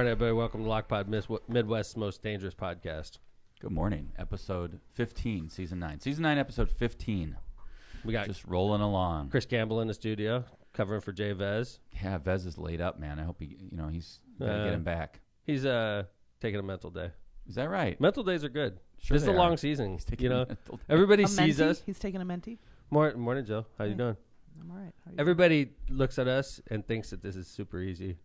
morning, everybody. Welcome to Lockpod, Midwest's most dangerous podcast. Good morning. Episode 15, Season 9. Season 9, Episode 15. We got just rolling along. Chris Campbell in the studio, covering for Jay Vez. Yeah, Vez is laid up, man. I hope he's got to get him back. He's taking a mental day. Is that right? Mental days are good. Sure, this is a long season. Everybody sees mentee? us. He's taking a mentee. Morning, Joe. How you doing? I'm all right. Everybody looks at us and thinks that this is super easy.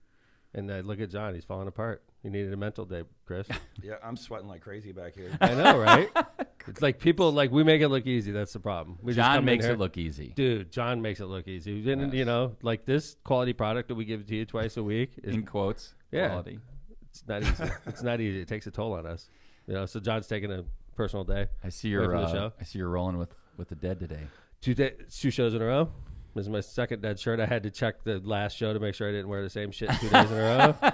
And look at John. He's falling apart. He needed a mental day, Chris. Yeah, I'm sweating like crazy back here. I know, right? It's like people, we make it look easy. That's the problem. John makes it look easy. Dude, John makes it look easy. And, Yes. this quality product that we give to you twice a week. Is, in quotes, yeah, quality. It's not easy. It's not easy. It takes a toll on us. So John's taking a personal day. I see away from the show. I see you're rolling with the dead today. Two shows in a row. This is my second dead shirt. I had to check the last show to make sure I didn't wear the same shit 2 days in a row.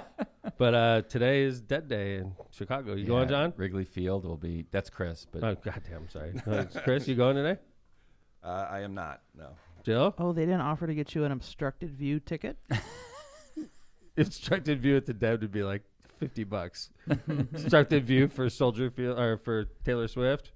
But today is Dead Day in Chicago. You going, John? Wrigley Field will be. That's Chris. But Oh, goddamn, sorry. Chris, you going today? I am not, no. Jill? Oh, they didn't offer to get you an obstructed view ticket? Obstructed view at the Dead would be like $50. Obstructed view for Soldier Field or for Taylor Swift?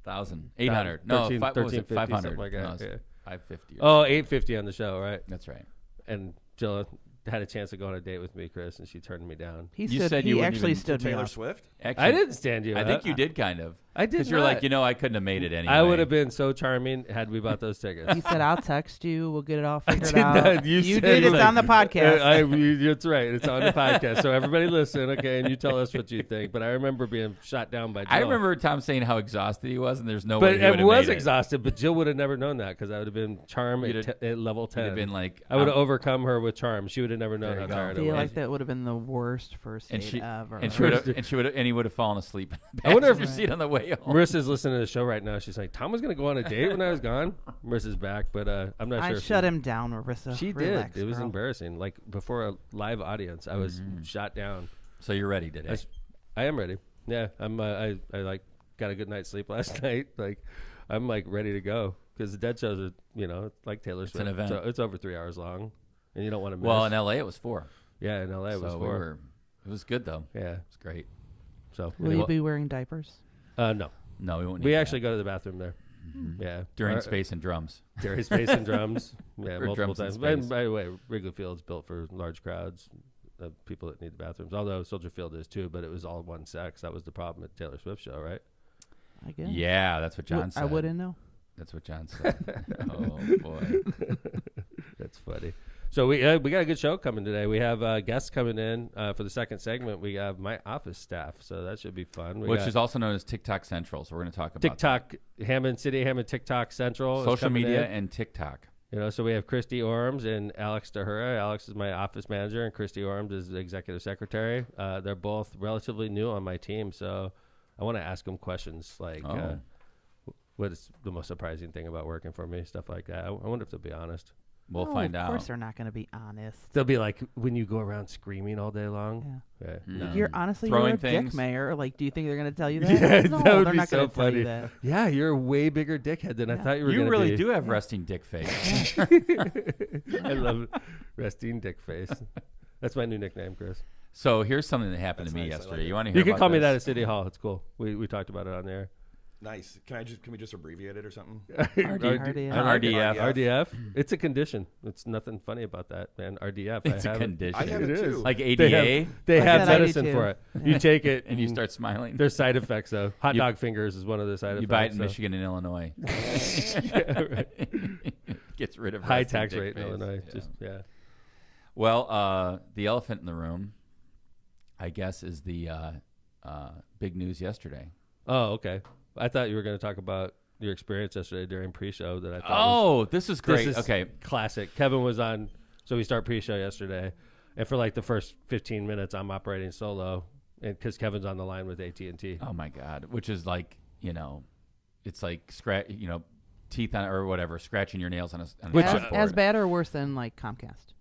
1,800. No, 1350, 500. something like that. No, Yeah. 550. Oh, $850 on the show, right? That's right. And Jill had a chance to go on a date with me, Chris, and she turned me down. He You stood, said he you wouldn't actually even stood me Taylor up. Swift? Actually, I didn't stand you. I think you did kind of. I did Because you're like, I couldn't have made it anyway. I would have been so charming had we bought those tickets. He said, I'll text you. We'll get it all figured did out. not. You said did. It's like- on the podcast. That's right. It's on the podcast. So everybody listen, okay, and you tell us what you think. But I remember being shot down by Jill. I remember Tom saying how exhausted he was, and there's no way But he would it have was made exhausted, but Jill would have never known that because I would have been charm at level 10. You'd have been like, I would have overcome her with charm. She would have never known There how you go. tired I I feel was. like that would have been the worst first and date she ever. and he would have fallen asleep in the I wonder if- passenger seat on the way home. Marissa's listening to the show right now. She's like, Tom was going to go on a date when I was gone. Marissa's back, but I'm not I sure. if shut him down, Marissa. She Relax, did. It was girl. embarrassing. Like before a live audience, I was shot down. So you're ready today. I am ready. Yeah, I'm. I got a good night's sleep last night. I'm ready to go because the Dead shows are like Taylor Swift. an event. So it's over 3 hours long, and you don't want to miss. Well, in L.A. it was 4. Yeah, in LA it was 4. It was good though. Yeah, It was great. so Will you be wearing diapers? no, No, we won't. we need actually that. go to the bathroom there. Yeah, during Space and Drums. During Space and Drums. Yeah, Or multiple Drums in times. Space. And by the way, Wrigley Field's built for large crowds of people that need the bathrooms. Although Soldier Field is too, but it was all one sex. That was the problem at Taylor Swift show, right? I guess. Yeah, that's what John said. I wouldn't know. That's what John said. Oh boy. That's funny. So we got a good show coming today. We have guests coming in for the second segment. We have my office staff, so that should be fun. Which is also known as TikTok Central. So we're going to talk about TikTok, Hammond City, Hammond TikTok Central, is social coming media in. and TikTok. So we have Christy Orms and Alex DeHura. Alex is my office manager, and Christy Orms is the executive secretary. They're both relatively new on my team, so I want to ask them questions like, what is the most surprising thing about working for me, stuff like that. I wonder if they'll be honest. We'll No, find out. Of course they're not going to be honest. They'll be like, when you go around screaming all day long. Yeah. No. You're honestly Throwing you're a things. dick mayor. Do you think they're going to tell you that? Yeah, no, that would they're be not so going to tell funny. you that. Yeah, you're a way bigger dickhead than I Yeah. thought you were going You to really be. do have resting dick face. I love it. Resting dick face. That's my new nickname, Chris. So here's something that happened That's to me nice, I yesterday. like it. You want to hear You can about call me that this? at City Hall. It's cool. We talked about it on there. Nice. Can we just abbreviate it or something? RDF. RDF. RDF. It's a condition. It's nothing funny about that, man. RDF. It's I a have it. condition. I have it It is. too. Like They ADA, have, they I have said I do medicine too. for it. You take it and you start smiling. There's side effects though. Hot You- dog fingers is one of the side effects. You buy it in so. Michigan and Illinois. Yeah, right. Gets rid of High resting tax dick rate in face. Illinois. Yeah. Just Well, the elephant in the room, I guess, is the big news yesterday. Oh, okay. I thought you were going to talk about your experience yesterday during pre-show that I thought was This is great. This is Okay. classic. Kevin was on, so we start pre-show yesterday, and for like the first 15 minutes, I'm operating solo, and because Kevin's on the line with AT&T. Oh my God, which is like, it's like teeth on or whatever, scratching your nails on a Which- As bad or worse than Comcast?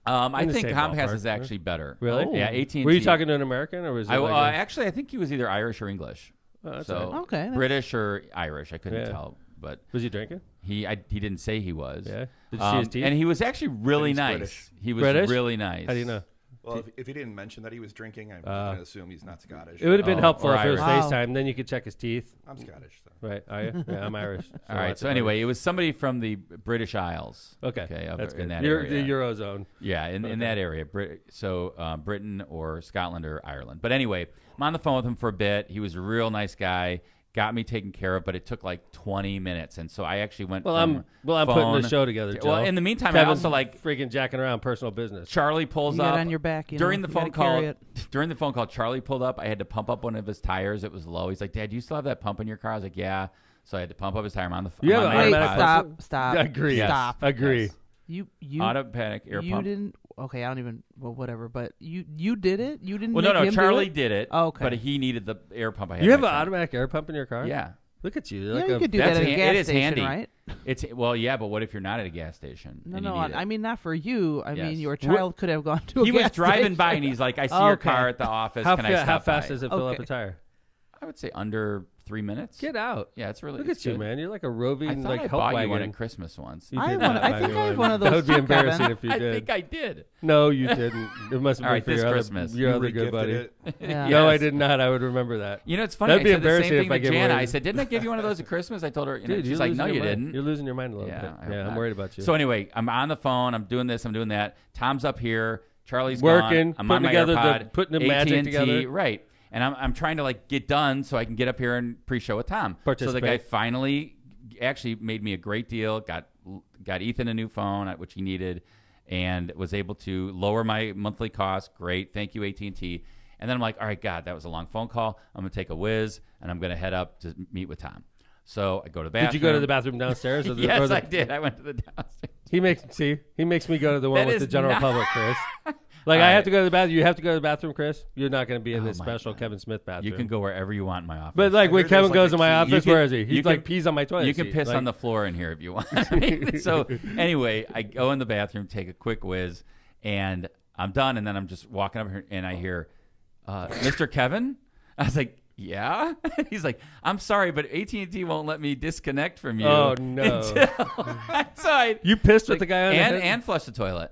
I In the think same Comcast ballpark, is actually better. Really? Yeah, AT&T. Were you talking to an American or was it Actually, I think he was either Irish or English. Oh, that's So all right. Okay, that's- British or Irish, I couldn't Yeah. tell. But Was he drinking? he didn't say he was. Yeah. Did you see his teeth? And he was actually really He's nice. British. He was British? really nice. How do you know? Well, if he didn't mention that he was drinking, I'm going to assume he's not Scottish. It would have been Oh, helpful or if it was Irish. FaceTime. Then you could check his teeth. I'm Scottish, so. Right? Are you? Yeah, I'm Irish. All right. So anyway, it was somebody from the British Isles. Okay, in that's good. that You're area. the Eurozone. Yeah, in that area. Britain or Scotland or Ireland. But anyway, I'm on the phone with him for a bit. He was a real nice guy. Got me taken care of, but it took like 20 minutes, and so I actually went. I'm putting phone the show together. Joe. Well, in the meantime, I Kevin's also like freaking jacking around personal business. Charlie pulls You up got on your back. during know, the you phone gotta carry call. it. During the phone call, Charlie pulled up. I had to pump up one of his tires. It was low. He's like, "Dad, do you still have that pump in your car?" I was like, "Yeah." So I had to pump up his tire. I'm on the phone. You have an Wait, automatic stop. Agree. Yes. Stop. Agree. Yes. You Automatic air you pump. didn't. Okay, I don't even. Well, whatever. But you did it. You didn't. Well, make no, him Charlie do it? did it. Oh, okay. But he needed the air pump. I had You in have my an car. automatic air pump in your car? Yeah. Look at you. You're Yeah, like you a, could do That's that at a it gas is station, handy. right? It's well, yeah, but what if you're not at a gas station? No, and no. you need it? I mean, not for you. I Yes. mean, your child could have gone to a He gas was driving station. by and he's like, "I see your Okay. car at the office. how, Can I stop how fast by?" does it fill up Okay. a tire? I would say under 3 minutes. Get out. Yeah, it's really. Look it's at you, good. man. You're like a I roving thought like I help bought wagon. you one at Christmas once. You I did want- not I buy think me I have one of That those would be too, embarrassing Kevin. if you I did. think I did. No, you didn't. It must have All been right, for this your Christmas. other, your You other good regifted buddy. it. Yeah. No, I Yes. did not. I would remember that. You know, it's funny. That'd be I said the embarrassing same if thing I to gave Jana. away- I said, "Didn't I give you one of those at Christmas?" I told her. And Dude, she's you're like, losing "No, your you mind. didn't." You're losing your mind a little Yeah, bit. I hope Yeah, I'm not. worried about you. So anyway, I'm on the phone. I'm doing this. I'm doing that. Tom's up here. Charlie's Working, gone. I'm putting on my together the- AirPod. putting the magic AT&T, together. right? And I'm trying to like get done so I can get up here and pre-show with Tom. So the guy Participate. finally actually made me a great deal. Got Ethan a new phone, which he needed, and was able to lower my monthly cost. Great, thank you AT&T. And then I'm like, all right, God, that was a long phone call. I'm gonna take a whiz and I'm gonna head up to meet with Tom. So I go to the bathroom. Did you go to the bathroom downstairs? Or the, Yes, or the, I did. I went to the downstairs. He makes me go to the one That with is the general not- public, Chris. Like All I right. have to go to the bathroom. You have to go to the bathroom, Chris. You're not going to be in Oh this my special God. Kevin Smith bathroom. You can go wherever you want in my office. But like I when heard Kevin there's, goes like, to a my key. office, You where can- is he? you He can- like pees on my toilet you can seat. piss Like, on the floor in here if you want. So anyway, I go in the bathroom, take a quick whiz, and I'm done. And then I'm just walking up here, and I hear, "Mr. Kevin?" I was like, "Yeah." He's like, "I'm sorry, but AT&T won't let me disconnect from you." Oh, no. Outside. You pissed with the guy on the head? and flush the toilet.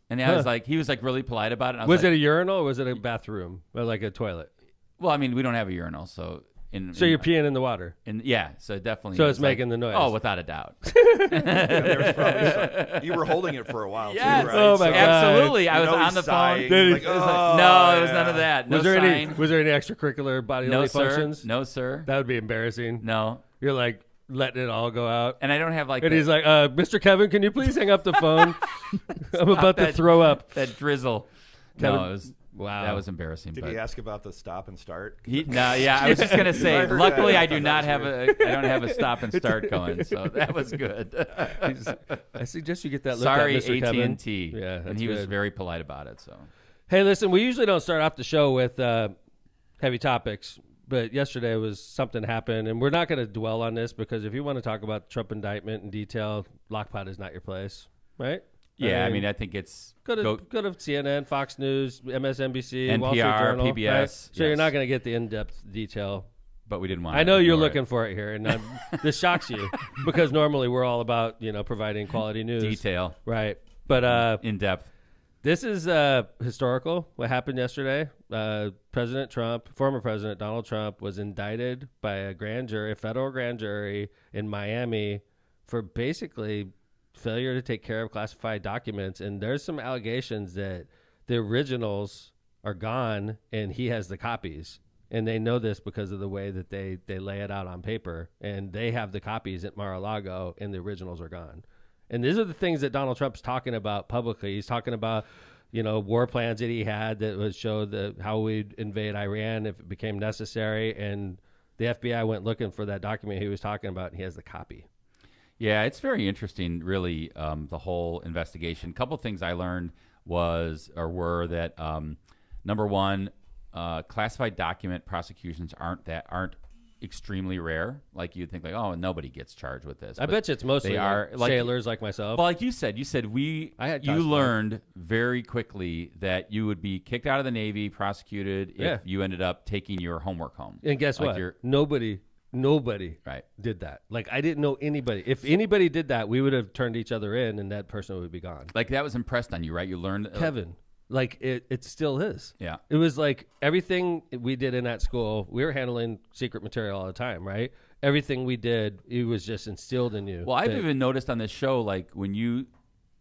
And I was like, he was like really polite about it. And I Was like, it a urinal or was it a bathroom or like a toilet? Well, I mean, we don't have a urinal, so So you're peeing in the water. yeah, so definitely. So it it's was like- making the noise. Oh, without a doubt. Yeah, there was probably some, you were holding it for a while Yes. too, right? Oh, my God. Absolutely. I you was know on he's the phone. sighing. Did he- Like, it was oh, No, it was yeah. none of that. No was there sign. any extracurricular bodily No, sir. functions? No, sir. That would be embarrassing. No. You're like letting it all go out. And I don't have like And that, he's like, Mr. Kevin, can you please hang up the phone? I'm about to that- throw up. that drizzle. Kevin- No, it was Wow. that was embarrassing. Did but he ask about the stop and start? No, yeah, I was just gonna say. I heard Luckily, that. I do That not was have I don't have a stop and start going, so that was good. I suggest you get that looked Sorry, at, Mr. Kevin. AT&T. Yeah, and that's he was good. very polite about it. So Hey, listen, we usually don't start off the show with heavy topics, but yesterday was something happened, and we're not going to dwell on this because if you want to talk about the Trump indictment in detail, Lockpot is not your place, right? yeah, I mean, I think it's Go to CNN, Fox News, MSNBC, Wall Street NPR, Journal, PBS, right? So you're yes. not going to get the in-depth detail. but we didn't want. I to know you're ignore looking it. for it here, and this shocks you because normally we're all about providing quality news, Detail, right? But in depth. this is historical. What happened yesterday? President Trump, former President Donald Trump, was indicted by a federal grand jury in Miami, for basically failure to take care of classified documents. And there's some allegations that the originals are gone, and he has the copies. And they know this because of the way that they lay it out on paper. And they have the copies at Mar-a-Lago, and the originals are gone. And these are the things that Donald Trump's talking about publicly. He's talking about, war plans that he had that would show how we'd invade Iran if it became necessary. And the FBI went looking for that document he was talking about, and he has the copy. Yeah, it's very interesting, really, the whole investigation. A couple things I learned were that number one, classified document prosecutions aren't extremely rare. Like you'd think, like, oh, nobody gets charged with this. I But bet you it's mostly they are like sailors like myself. Well, like you said, I had you touched learned very quickly that you would be kicked out of the Navy, prosecuted if Yeah. you ended up taking your homework home. And guess Like what? you're- Nobody Right. did that. Like, I didn't know anybody. If anybody did that, we would have turned each other in, and that person would be gone. Like that was impressed on you, right? You learned Kevin, Like it still is. Yeah. It was like everything we did in that school, we were handling secret material all the time, right? Everything we did, it was just instilled in you. Well, I've even noticed on this show, like when you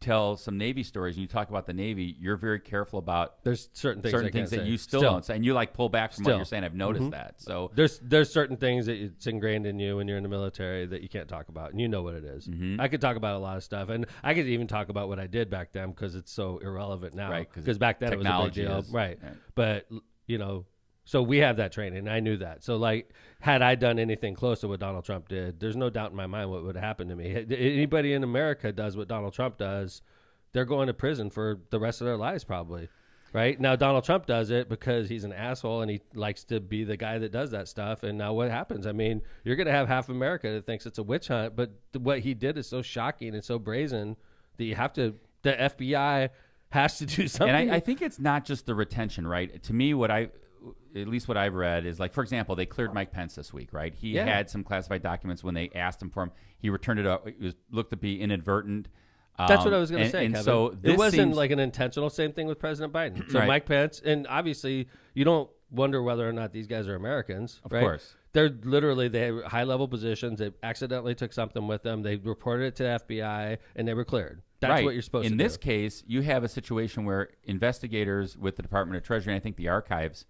tell some Navy stories and you talk about the Navy, you're very careful about there's certain things that say. you still don't say, and you like pull back from what Still. you're saying. I've noticed that. So there's certain things that it's ingrained in you when you're in the military that you can't talk about, and you know what it is. I could talk about a lot of stuff, and I could even talk about what I did back then because it's so irrelevant now. Right, because back then it was a big deal, right? But so we have that training, and I knew that. So like, had I done anything close to what Donald Trump did, there's no doubt in my mind what would happen to me. Anybody in America does what Donald Trump does, they're going to prison for the rest of their lives probably. Right? Now, Donald Trump does it because he's an asshole and he likes to be the guy that does that stuff. And now what happens? I mean, you're going to have half America that thinks it's a witch hunt, but what he did is so shocking and so brazen that you have to, the FBI has to do something. And I think it's not just the retention, right? To me, at least what I've read is, like, for example, they cleared Mike Pence this week, right? He had some classified documents when they asked him for them. He returned it up. It was looked to be inadvertent. That's what I was going to say, and Kevin. So it wasn't like an intentional. Same thing with President Biden. So Right. Mike Pence, and obviously you don't wonder whether or not these guys are Americans. Of right? course. They're literally, they have high-level positions. They accidentally took something with them. They reported it to the FBI, and they were cleared. That's right. what you're supposed to do. In this case, you have a situation where investigators with the Department of Treasury, and I think the archives,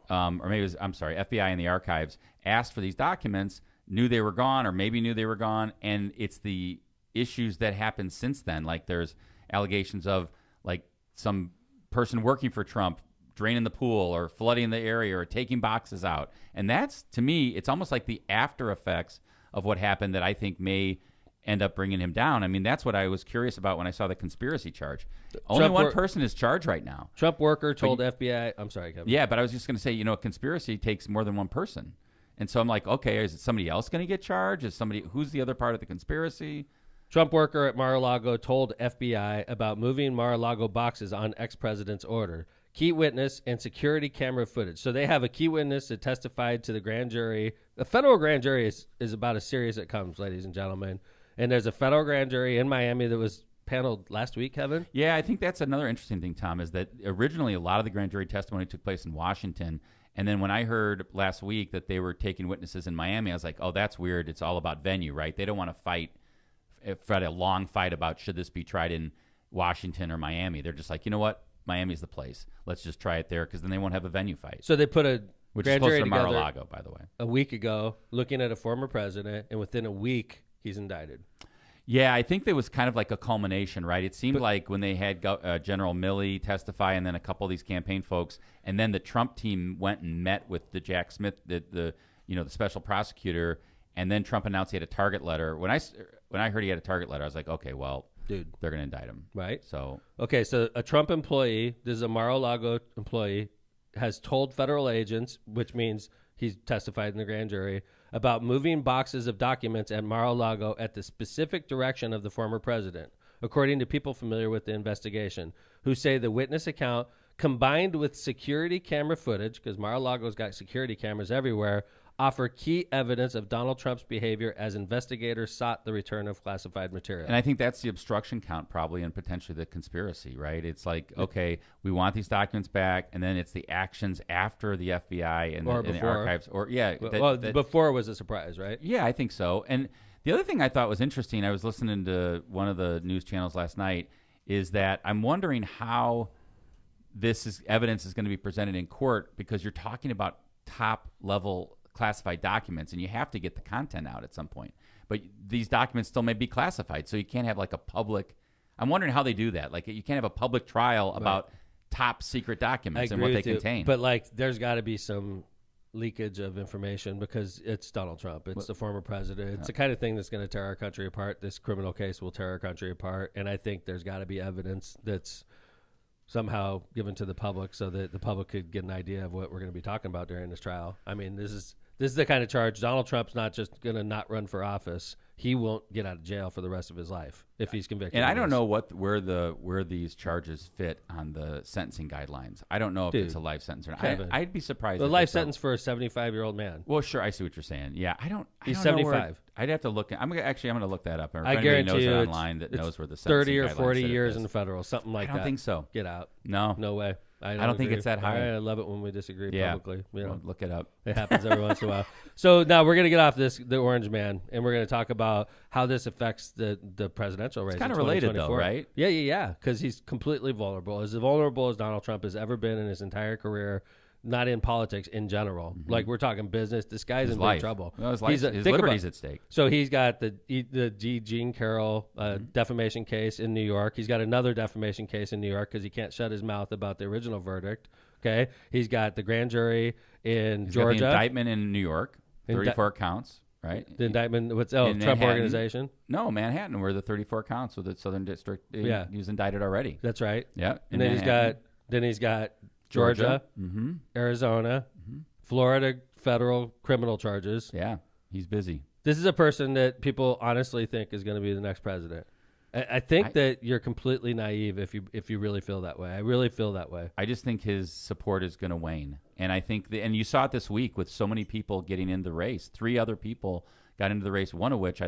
or maybe it was, I'm sorry, FBI and the archives, asked for these documents, knew they were gone, or maybe knew they were gone, and it's the issues that happened since then. Like there's allegations of like some person working for Trump draining the pool or flooding the area or taking boxes out. And that's, to me, it's almost like the after effects of what happened that I think may end up bringing him down. I mean, that's what I was curious about when I saw the conspiracy charge. Only one person is charged right now. Trump worker told FBI, I'm sorry, Kevin. Yeah, but I was just going to say, a conspiracy takes more than one person. And so I'm like, okay, is it somebody else going to get charged? Who's the other part of the conspiracy? Trump worker at Mar-a-Lago told FBI about moving Mar-a-Lago boxes on ex-president's order. Key witness and security camera footage. So they have a key witness that testified to the grand jury. A federal grand jury is about as serious as it comes, ladies and gentlemen. And there's a federal grand jury in Miami that was paneled last week, Kevin. Yeah, I think that's another interesting thing, Tom, is that originally a lot of the grand jury testimony took place in Washington. And then when I heard last week that they were taking witnesses in Miami, I was like, oh, that's weird. It's all about venue, right? They don't want to fight a long fight about should this be tried in Washington or Miami. They're just like, you know what? Miami's the place. Let's just try it there because then they won't have a venue fight. So they put a which is grand closer jury to together Mar-a-Lago, by the way. a week ago looking at a former president, and within a week, he's indicted. Yeah, I think there was kind of like a culmination, right? It seemed like when they had General Milley testify and then a couple of these campaign folks, and then the Trump team went and met with the Jack Smith, the special prosecutor, and then Trump announced he had a target letter. When I heard he had a target letter, I was like, okay, well, dude, they're going to indict him. Right. So a Trump employee, this is a Mar-a-Lago employee, has told federal agents, which means he's testified in the grand jury, about moving boxes of documents at Mar-a-Lago at the specific direction of the former president, according to people familiar with the investigation, who say the witness account, combined with security camera footage, because Mar-a-Lago's got security cameras everywhere, offer key evidence of Donald Trump's behavior as investigators sought the return of classified material. And I think that's the obstruction count probably and potentially the conspiracy, right? It's like, okay, we want these documents back, and then it's the actions after the FBI and the archives. Before was a surprise, right? Yeah, I think so. And the other thing I thought was interesting, I was listening to one of the news channels last night, is that I'm wondering how evidence is going to be presented in court because you're talking about top-level classified documents, and you have to get the content out at some point. But these documents still may be classified, so you can't have like a public. I'm wondering how they do that. Like you can't have a public trial about top secret documents and what they contain. But like, there's got to be some leakage of information because it's Donald Trump. It's the former president. It's the kind of thing that's going to tear our country apart. This criminal case will tear our country apart, and I think there's got to be evidence that's somehow given to the public so that the public could get an idea of what we're going to be talking about during this trial. I mean, this is the kind of charge. Donald Trump's not just going to not run for office. he won't get out of jail for the rest of his life if he's convicted. And I of don't this. know where these charges fit on the sentencing guidelines. I don't know if it's a life sentence or not. Kevin. I'd be surprised. The if life it's a- sentence for a 75-year-old man. Well, sure, I see what you're saying. Yeah, He's I don't know where- 75. I'd have to look. I'm going to look that up. Or if I anybody guarantee knows you it it's- online that it's knows where the 30 or sentencing 40 guidelines sit years at in this. federal, something like I that. don't think so. Get out. No. No way. I don't think agree. it's that high. I love it when we disagree Yeah. publicly. You know, Well, look it up. it happens every once in a while. So now we're going to get off the Orange Man, and we're going to talk about how this affects the presidential race. It's kind in of related, though, 2024. right? Yeah. Because he's completely vulnerable. As vulnerable as Donald Trump has ever been in his entire career. Not in politics in general. Like we're talking business. This guy's His in life. big trouble. Well, his He's life, his think about- liberty's at stake. So he's got the Jean Carroll defamation case in New York. He's got another defamation case in New York because he can't shut his mouth about the original verdict. Okay, he's got the grand jury in He's got Georgia. the indictment in New York, 34 counts, right? The indictment. in Trump Manhattan. Organization. No, Manhattan, where the 34 counts with the Southern District. Yeah. He was indicted already. That's right. Yeah, And then he's got Georgia, Mm-hmm. Arizona, Florida federal criminal charges. Yeah, he's busy. This is a person that people honestly think is going to be the next president. I think that you're completely naive if you really feel that way. I really feel that way. I just think his support is going to wane, and I think and you saw it this week with so many people getting in the race. 3 other people got into the race. One of which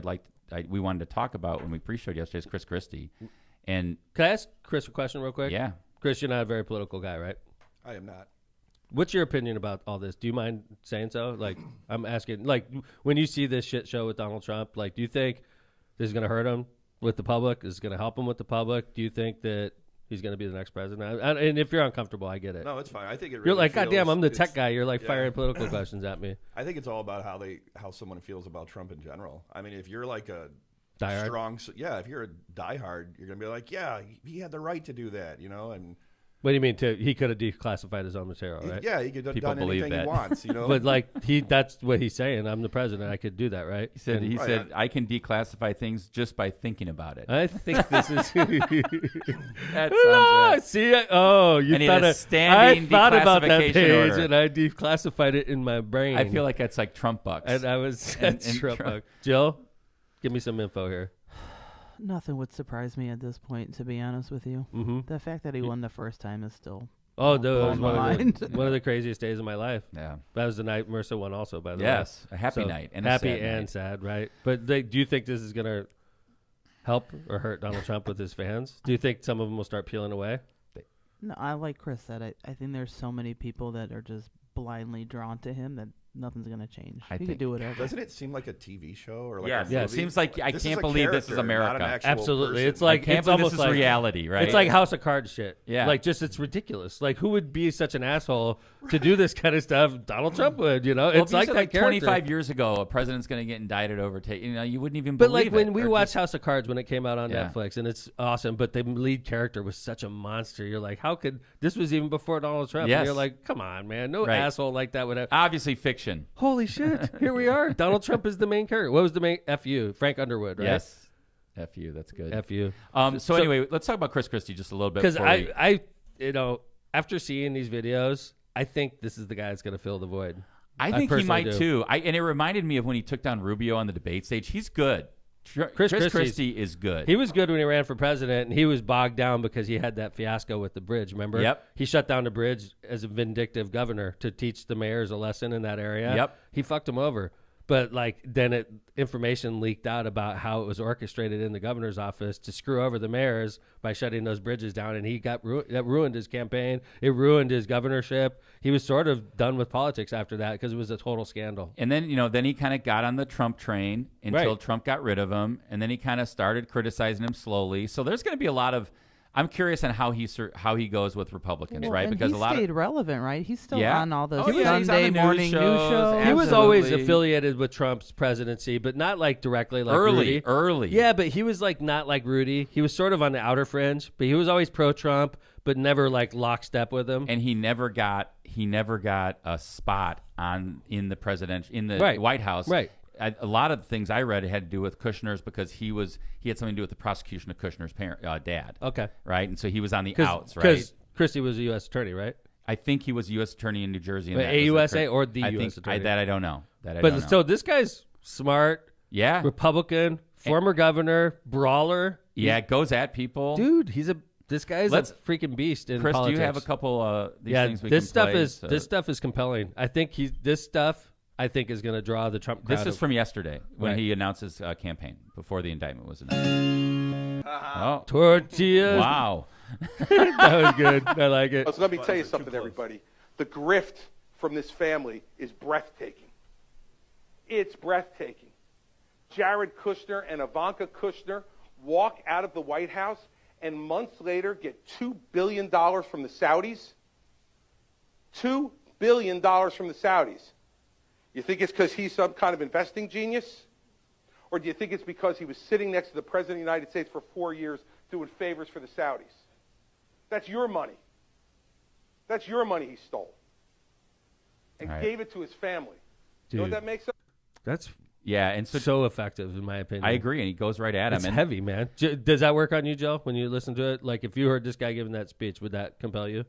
we wanted to talk about when we pre-showed yesterday is Chris Christie. And Can I ask Chris a question real quick? yeah, Chris, you're not a very political guy, right? I am not. What's your opinion about all this? Do you mind saying so? Like, I'm asking, like, when you see this shit show with Donald Trump, like, do you think this is going to hurt him with the public? Is it going to help him with the public? Do you think that he's going to be the next president? And if you're uncomfortable, I get it. No, it's fine. I think it really You're like, God damn, I'm the feels- tech guy. You're like yeah. firing political questions at me. I think it's all about how someone feels about Trump in general. I mean, if you're like a Diehard? if you're a diehard, you're gonna be like, yeah, he had the right to do that, you know, and What do you mean? He could have declassified his own material, right? yeah, he could have People done believe anything that. he wants, you know. But like that's what he's saying. I'm the president. I could do that, right? he said And I can declassify things just by thinking about it. I think this is. That sounds Ah, right. see, you And he thought had a I standing thought about that declassification page order. and I declassified it in my brain. I feel like that's like Trump bucks. and I was and Trump. Trump. Jill, give me some info here. Nothing would surprise me at this point, to be honest with you. Mm-hmm. The fact that he won the first time is still. Oh, that was Blown my mind. one of the craziest days of my life. yeah. That was the night Mercer won, also. By the way, Yes, a happy So, night and happy a sad and night. sad, right? But do you think this is gonna help or hurt Donald Trump with his fans? Do you think some of them will start peeling away? No, I like Chris said. I think there's so many people that are just blindly drawn to him that nothing's gonna change. I He think- could do whatever. Doesn't it seem like a TV show or like Yes. a Yeah, it movie? seems like I This can't is a believe this is character, not an America. actual Absolutely, person. it's like I can't it's believe almost this is like reality, right? It's like House of Cards shit. Yeah. Like it's ridiculous. Like who would be such an asshole to do this kind of stuff? Donald Trump would, you know? Well, It's if you like said, that character. 25 years ago, a president's going to get indicted over you wouldn't even But believe like when it. we Or watched just- House of Cards when it came out on Yeah. Netflix, and it's awesome, but the lead character was such a monster. You're like, how could this was even before Donald Trump? Yes. And you're like, come on, man, no Right. asshole like that would have. obviously fiction. Holy shit, here we are. Donald Trump is the main character. What was the main? F.U. Frank Underwood, right? Yes. F you, that's good. F.U. So anyway, let's talk about Chris Christie just a little bit. Because before we- I, you know, after seeing these videos, I think this is the guy that's going to fill the void. I think he personally might do. too. And it reminded me of when he took down Rubio on the debate stage. He's good. Chris Christie's- Christie is good. He was good when he ran for president, and he was bogged down because he had that fiasco with the bridge. Remember? Yep. He shut down the bridge as a vindictive governor to teach the mayors a lesson in that area. Yep. He fucked him over. But like then information leaked out about how it was orchestrated in the governor's office to screw over the mayors by shutting those bridges down, and he got that ruined his campaign. It ruined his governorship. He was sort of done with politics after that because it was a total scandal. And then, then he kind of got on the Trump train until Right. Trump got rid of him. And then he kind of started criticizing him slowly. So there's going to be a lot of, I'm curious on how he goes with Republicans, Well, right? and Because he a lot stayed of, relevant, right? He's still Yeah. on all those Oh, yeah, he's on Sunday the news morning news shows. shows. He was always Absolutely. affiliated with Trump's presidency, but not like directly like Rudy. early. Yeah, but he was like not like Rudy. He was sort of on the outer fringe, but he was always pro-Trump, but never like lockstep with him. And he never got a spot in the Right. White House. Right. A lot of the things I read had to do with Kushner's because he had something to do with the prosecution of Kushner's dad. Okay. Right, and so he was on the outs, right? Because Christie was a U.S. attorney, right? I think he was a U.S. attorney in New Jersey. And Wait, that was AUSA or the I U.S. think attorney? that I don't know. But so this guy's smart. Yeah. Republican, former governor, brawler. Yeah, goes at people. Dude, this guy is a freaking beast in Chris, politics. do you have a couple these things we this can stuff play? This stuff is compelling. I think this stuff is going to draw the Trump crowd. This is from yesterday when he announced his campaign before the indictment was announced. Oh, tortillas. Wow. That was good. I like it. So let me tell you something, everybody. The grift from this family is breathtaking. It's breathtaking. Jared Kushner and Ivanka Kushner walk out of the White House and months later get $2 billion from the Saudis. $2 billion from the Saudis. You think it's because he's some kind of investing genius? Or do you think it's because he was sitting next to the President of the United States for 4 years doing favors for the Saudis? That's your money. That's your money he stole. And gave it to his family. Dude, you know what that makes up? That's and so effective, in my opinion. I agree, and he goes right at him. It's heavy, man. Does that work on you, Joe, when you listen to it? Like, if you heard this guy giving that speech, would that compel you?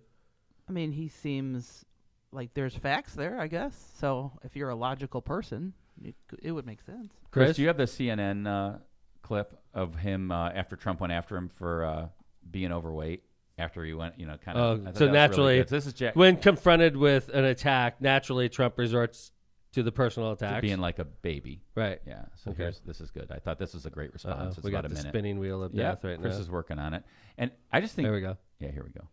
I mean, he seems like there's facts there, I guess. So if you're a logical person, it would make sense. Chris, do you have the CNN clip of him after Trump went after him for being overweight? After he went, kind of. So naturally, really this is when confronted with an attack, naturally Trump resorts to the personal attacks. To being like a baby. Right. Yeah. So this is good. I thought this was a great response. It's we about got a the minute. spinning wheel of death right now. Chris is working on it. And I just think. There we go. Yeah, here we go.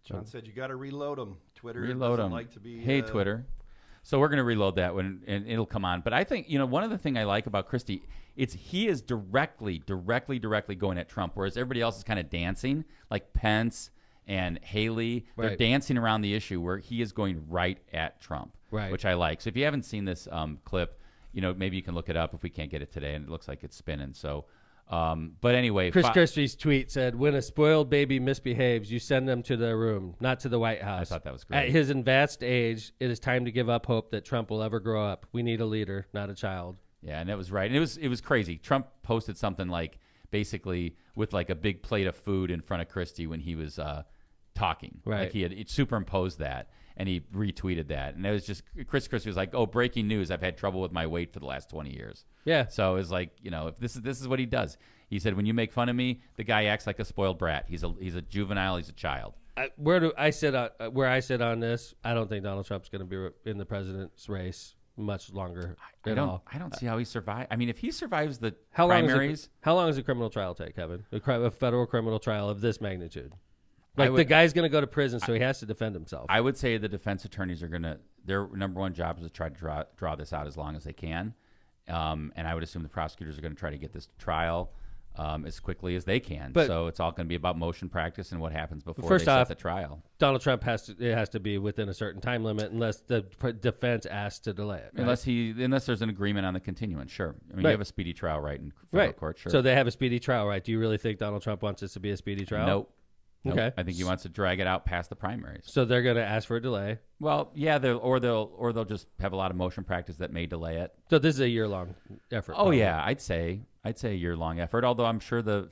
John said you got to reload them. Twitter reload doesn't them. like to be. Hey, Twitter. So we're going to reload that one, and it'll come on. But I think, one of the things I like about Christie, he is directly going at Trump, whereas everybody else is kind of dancing, like Pence and Haley. Right. They're dancing around the issue where he is going right at Trump, which I like. So if you haven't seen this clip, maybe you can look it up if we can't get it today, and it looks like it's spinning. So, but anyway. Chris Christie's tweet said, when a spoiled baby misbehaves, you send them to their room, not to the White House. I thought that was great. At his advanced age, it is time to give up hope that Trump will ever grow up. We need a leader, not a child. Yeah, and it was right. And it was crazy. Trump posted something like basically with like a big plate of food in front of Christie when he was talking. Right. Like he had superimposed that, and he retweeted that. And it was just, Christie was like, oh, breaking news, I've had trouble with my weight for the last 20 years. Yeah. So it's like, if this is what he does. He said, when you make fun of me, the guy acts like a spoiled brat. He's a juvenile. He's a child. Where I sit on this, I don't think Donald Trump's going to be in the president's race much longer I don't see how he survives. I mean, if he survives the how primaries. How long does a criminal trial take, Kevin? A federal criminal trial of this magnitude? The guy's going to go to prison, so he has to defend himself. I would say the defense attorneys are going to, their number one job is to try to draw this out as long as they can. And I would assume the prosecutors are going to try to get this to trial as quickly as they can. So it's all going to be about motion practice and what happens before they set the trial. Donald Trump has to be within a certain time limit unless the defense asks to delay it. Right? Unless there's an agreement on the continuance, sure. I mean, you have a speedy trial right in federal court, sure. So they have a speedy trial right. Do you really think Donald Trump wants this to be a speedy trial? Nope. Okay. I think he wants to drag it out past the primaries. So they're going to ask for a delay. Well, yeah, they'll just have a lot of motion practice that may delay it. So this is a year-long effort. Oh, probably. Yeah, I'd say a year-long effort. Although I'm sure the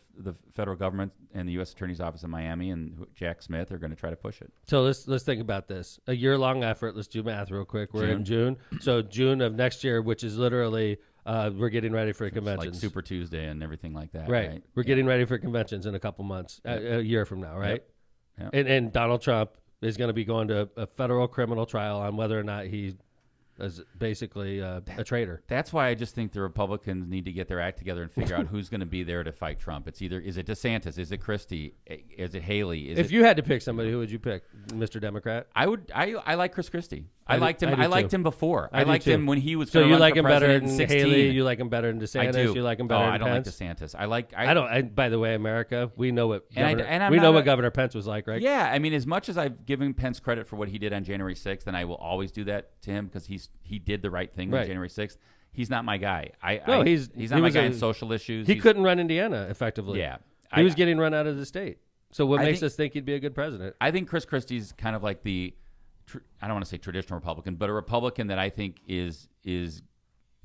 federal government and the U.S. Attorney's Office in Miami and Jack Smith are going to try to push it. So let's think about this. A year-long effort. Let's do math real quick. We're in June. So June of next year, which is literally we're getting ready for conventions. Like Super Tuesday and everything like that. Right. We're getting ready for conventions in a couple months, a year from now, right? Yep. And Donald Trump is going to be going to a federal criminal trial on whether or not he is basically a traitor. That's why I just think the Republicans need to get their act together and figure out who's going to be there to fight Trump. It's either, is it DeSantis? Is it Christie? Is it Haley? If you had to pick somebody, who would you pick, Mr. Democrat? I like Chris Christie. I liked him before. I liked him when he was so going to you run like for him better president than in 16. Haley? You like him better than DeSantis? I do. You like him better than I don't Pence? like DeSantis. By the way, America, we know what I'm we know what Governor Pence was like, right? Yeah, I mean, as much as I've given Pence credit for what he did on January 6th, and I will always do that to him because he did the right thing on January 6th. He's not my guy. He's not my guy in social issues. He couldn't run Indiana effectively. Yeah, he was getting run out of the state. So what makes us think he'd be a good president? I think Chris Christie's kind of like I don't want to say traditional Republican, but a Republican that I think is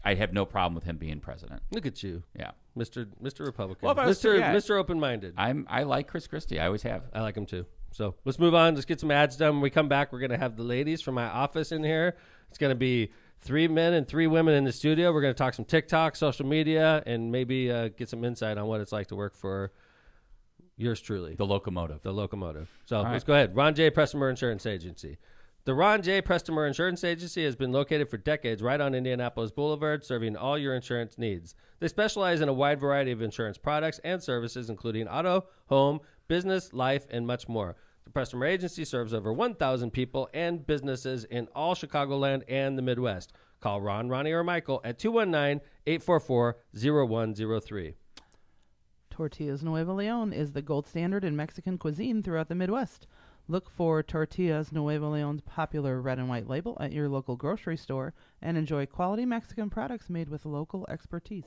I have no problem with him being president. Look at you. Yeah. Mr. Republican. Well, Mr. Open-minded. I like Chris Christie. I always have. I like him too. So let's move on. Let's get some ads done. When we come back, we're going to have the ladies from my office in here. It's going to be 3 men and 3 women in the studio. We're going to talk some TikTok, social media, and maybe get some insight on what it's like to work for yours truly, The locomotive. the locomotive. So All let's right. go ahead. Ron J. Prestmer Insurance Agency. The Ron J. Prestmer Insurance Agency has been located for decades right on Indianapolis Boulevard, serving all your insurance needs. They specialize in a wide variety of insurance products and services, including auto, home, business, life, and much more. The Prestmer Agency serves over 1,000 people and businesses in all Chicagoland and the Midwest. Call Ron, Ronnie, or Michael at 219-844-0103. Tortillas Nuevo Leon is the gold standard in Mexican cuisine throughout the Midwest. Look for Tortillas Nuevo Leon's popular red and white label at your local grocery store and enjoy quality Mexican products made with local expertise.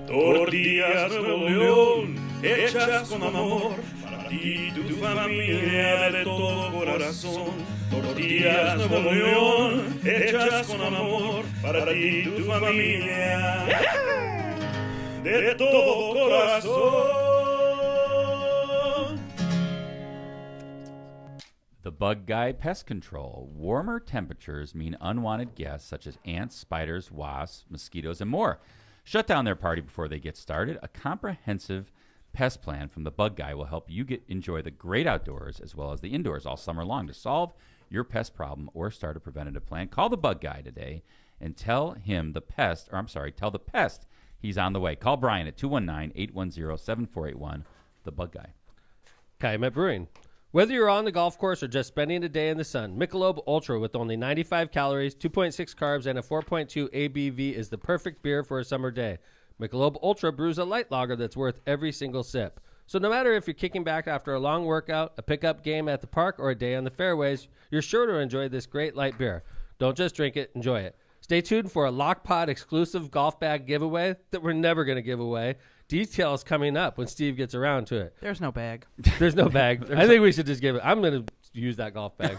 Tortillas Nuevo León, hechas con amor, para ti y tu familia de todo corazón. Tortillas Nuevo León, hechas con amor, para ti y tu familia de todo corazón. The Bug Guy Pest Control. Warmer temperatures mean unwanted guests such as ants, spiders, wasps, mosquitoes, and more. Shut down their party before they get started. A comprehensive pest plan from the Bug Guy will help you enjoy the great outdoors as well as the indoors all summer long. To solve your pest problem or start a preventative plan, call the Bug Guy today and tell the pest he's on the way. Call Brian at 219-810-7481, the Bug Guy. Calumet Brewing. Whether you're on the golf course or just spending a day in the sun, Michelob Ultra with only 95 calories, 2.6 carbs, and a 4.2 ABV is the perfect beer for a summer day. Michelob Ultra brews a light lager that's worth every single sip. So no matter if you're kicking back after a long workout, a pickup game at the park, or a day on the fairways, you're sure to enjoy this great light beer. Don't just drink it, enjoy it. Stay tuned for a LockPod exclusive golf bag giveaway that we're never going to give away. Details coming up when Steve gets around to it. There's no bag. There's no bag. I think we should just give it. I'm going to use that golf bag.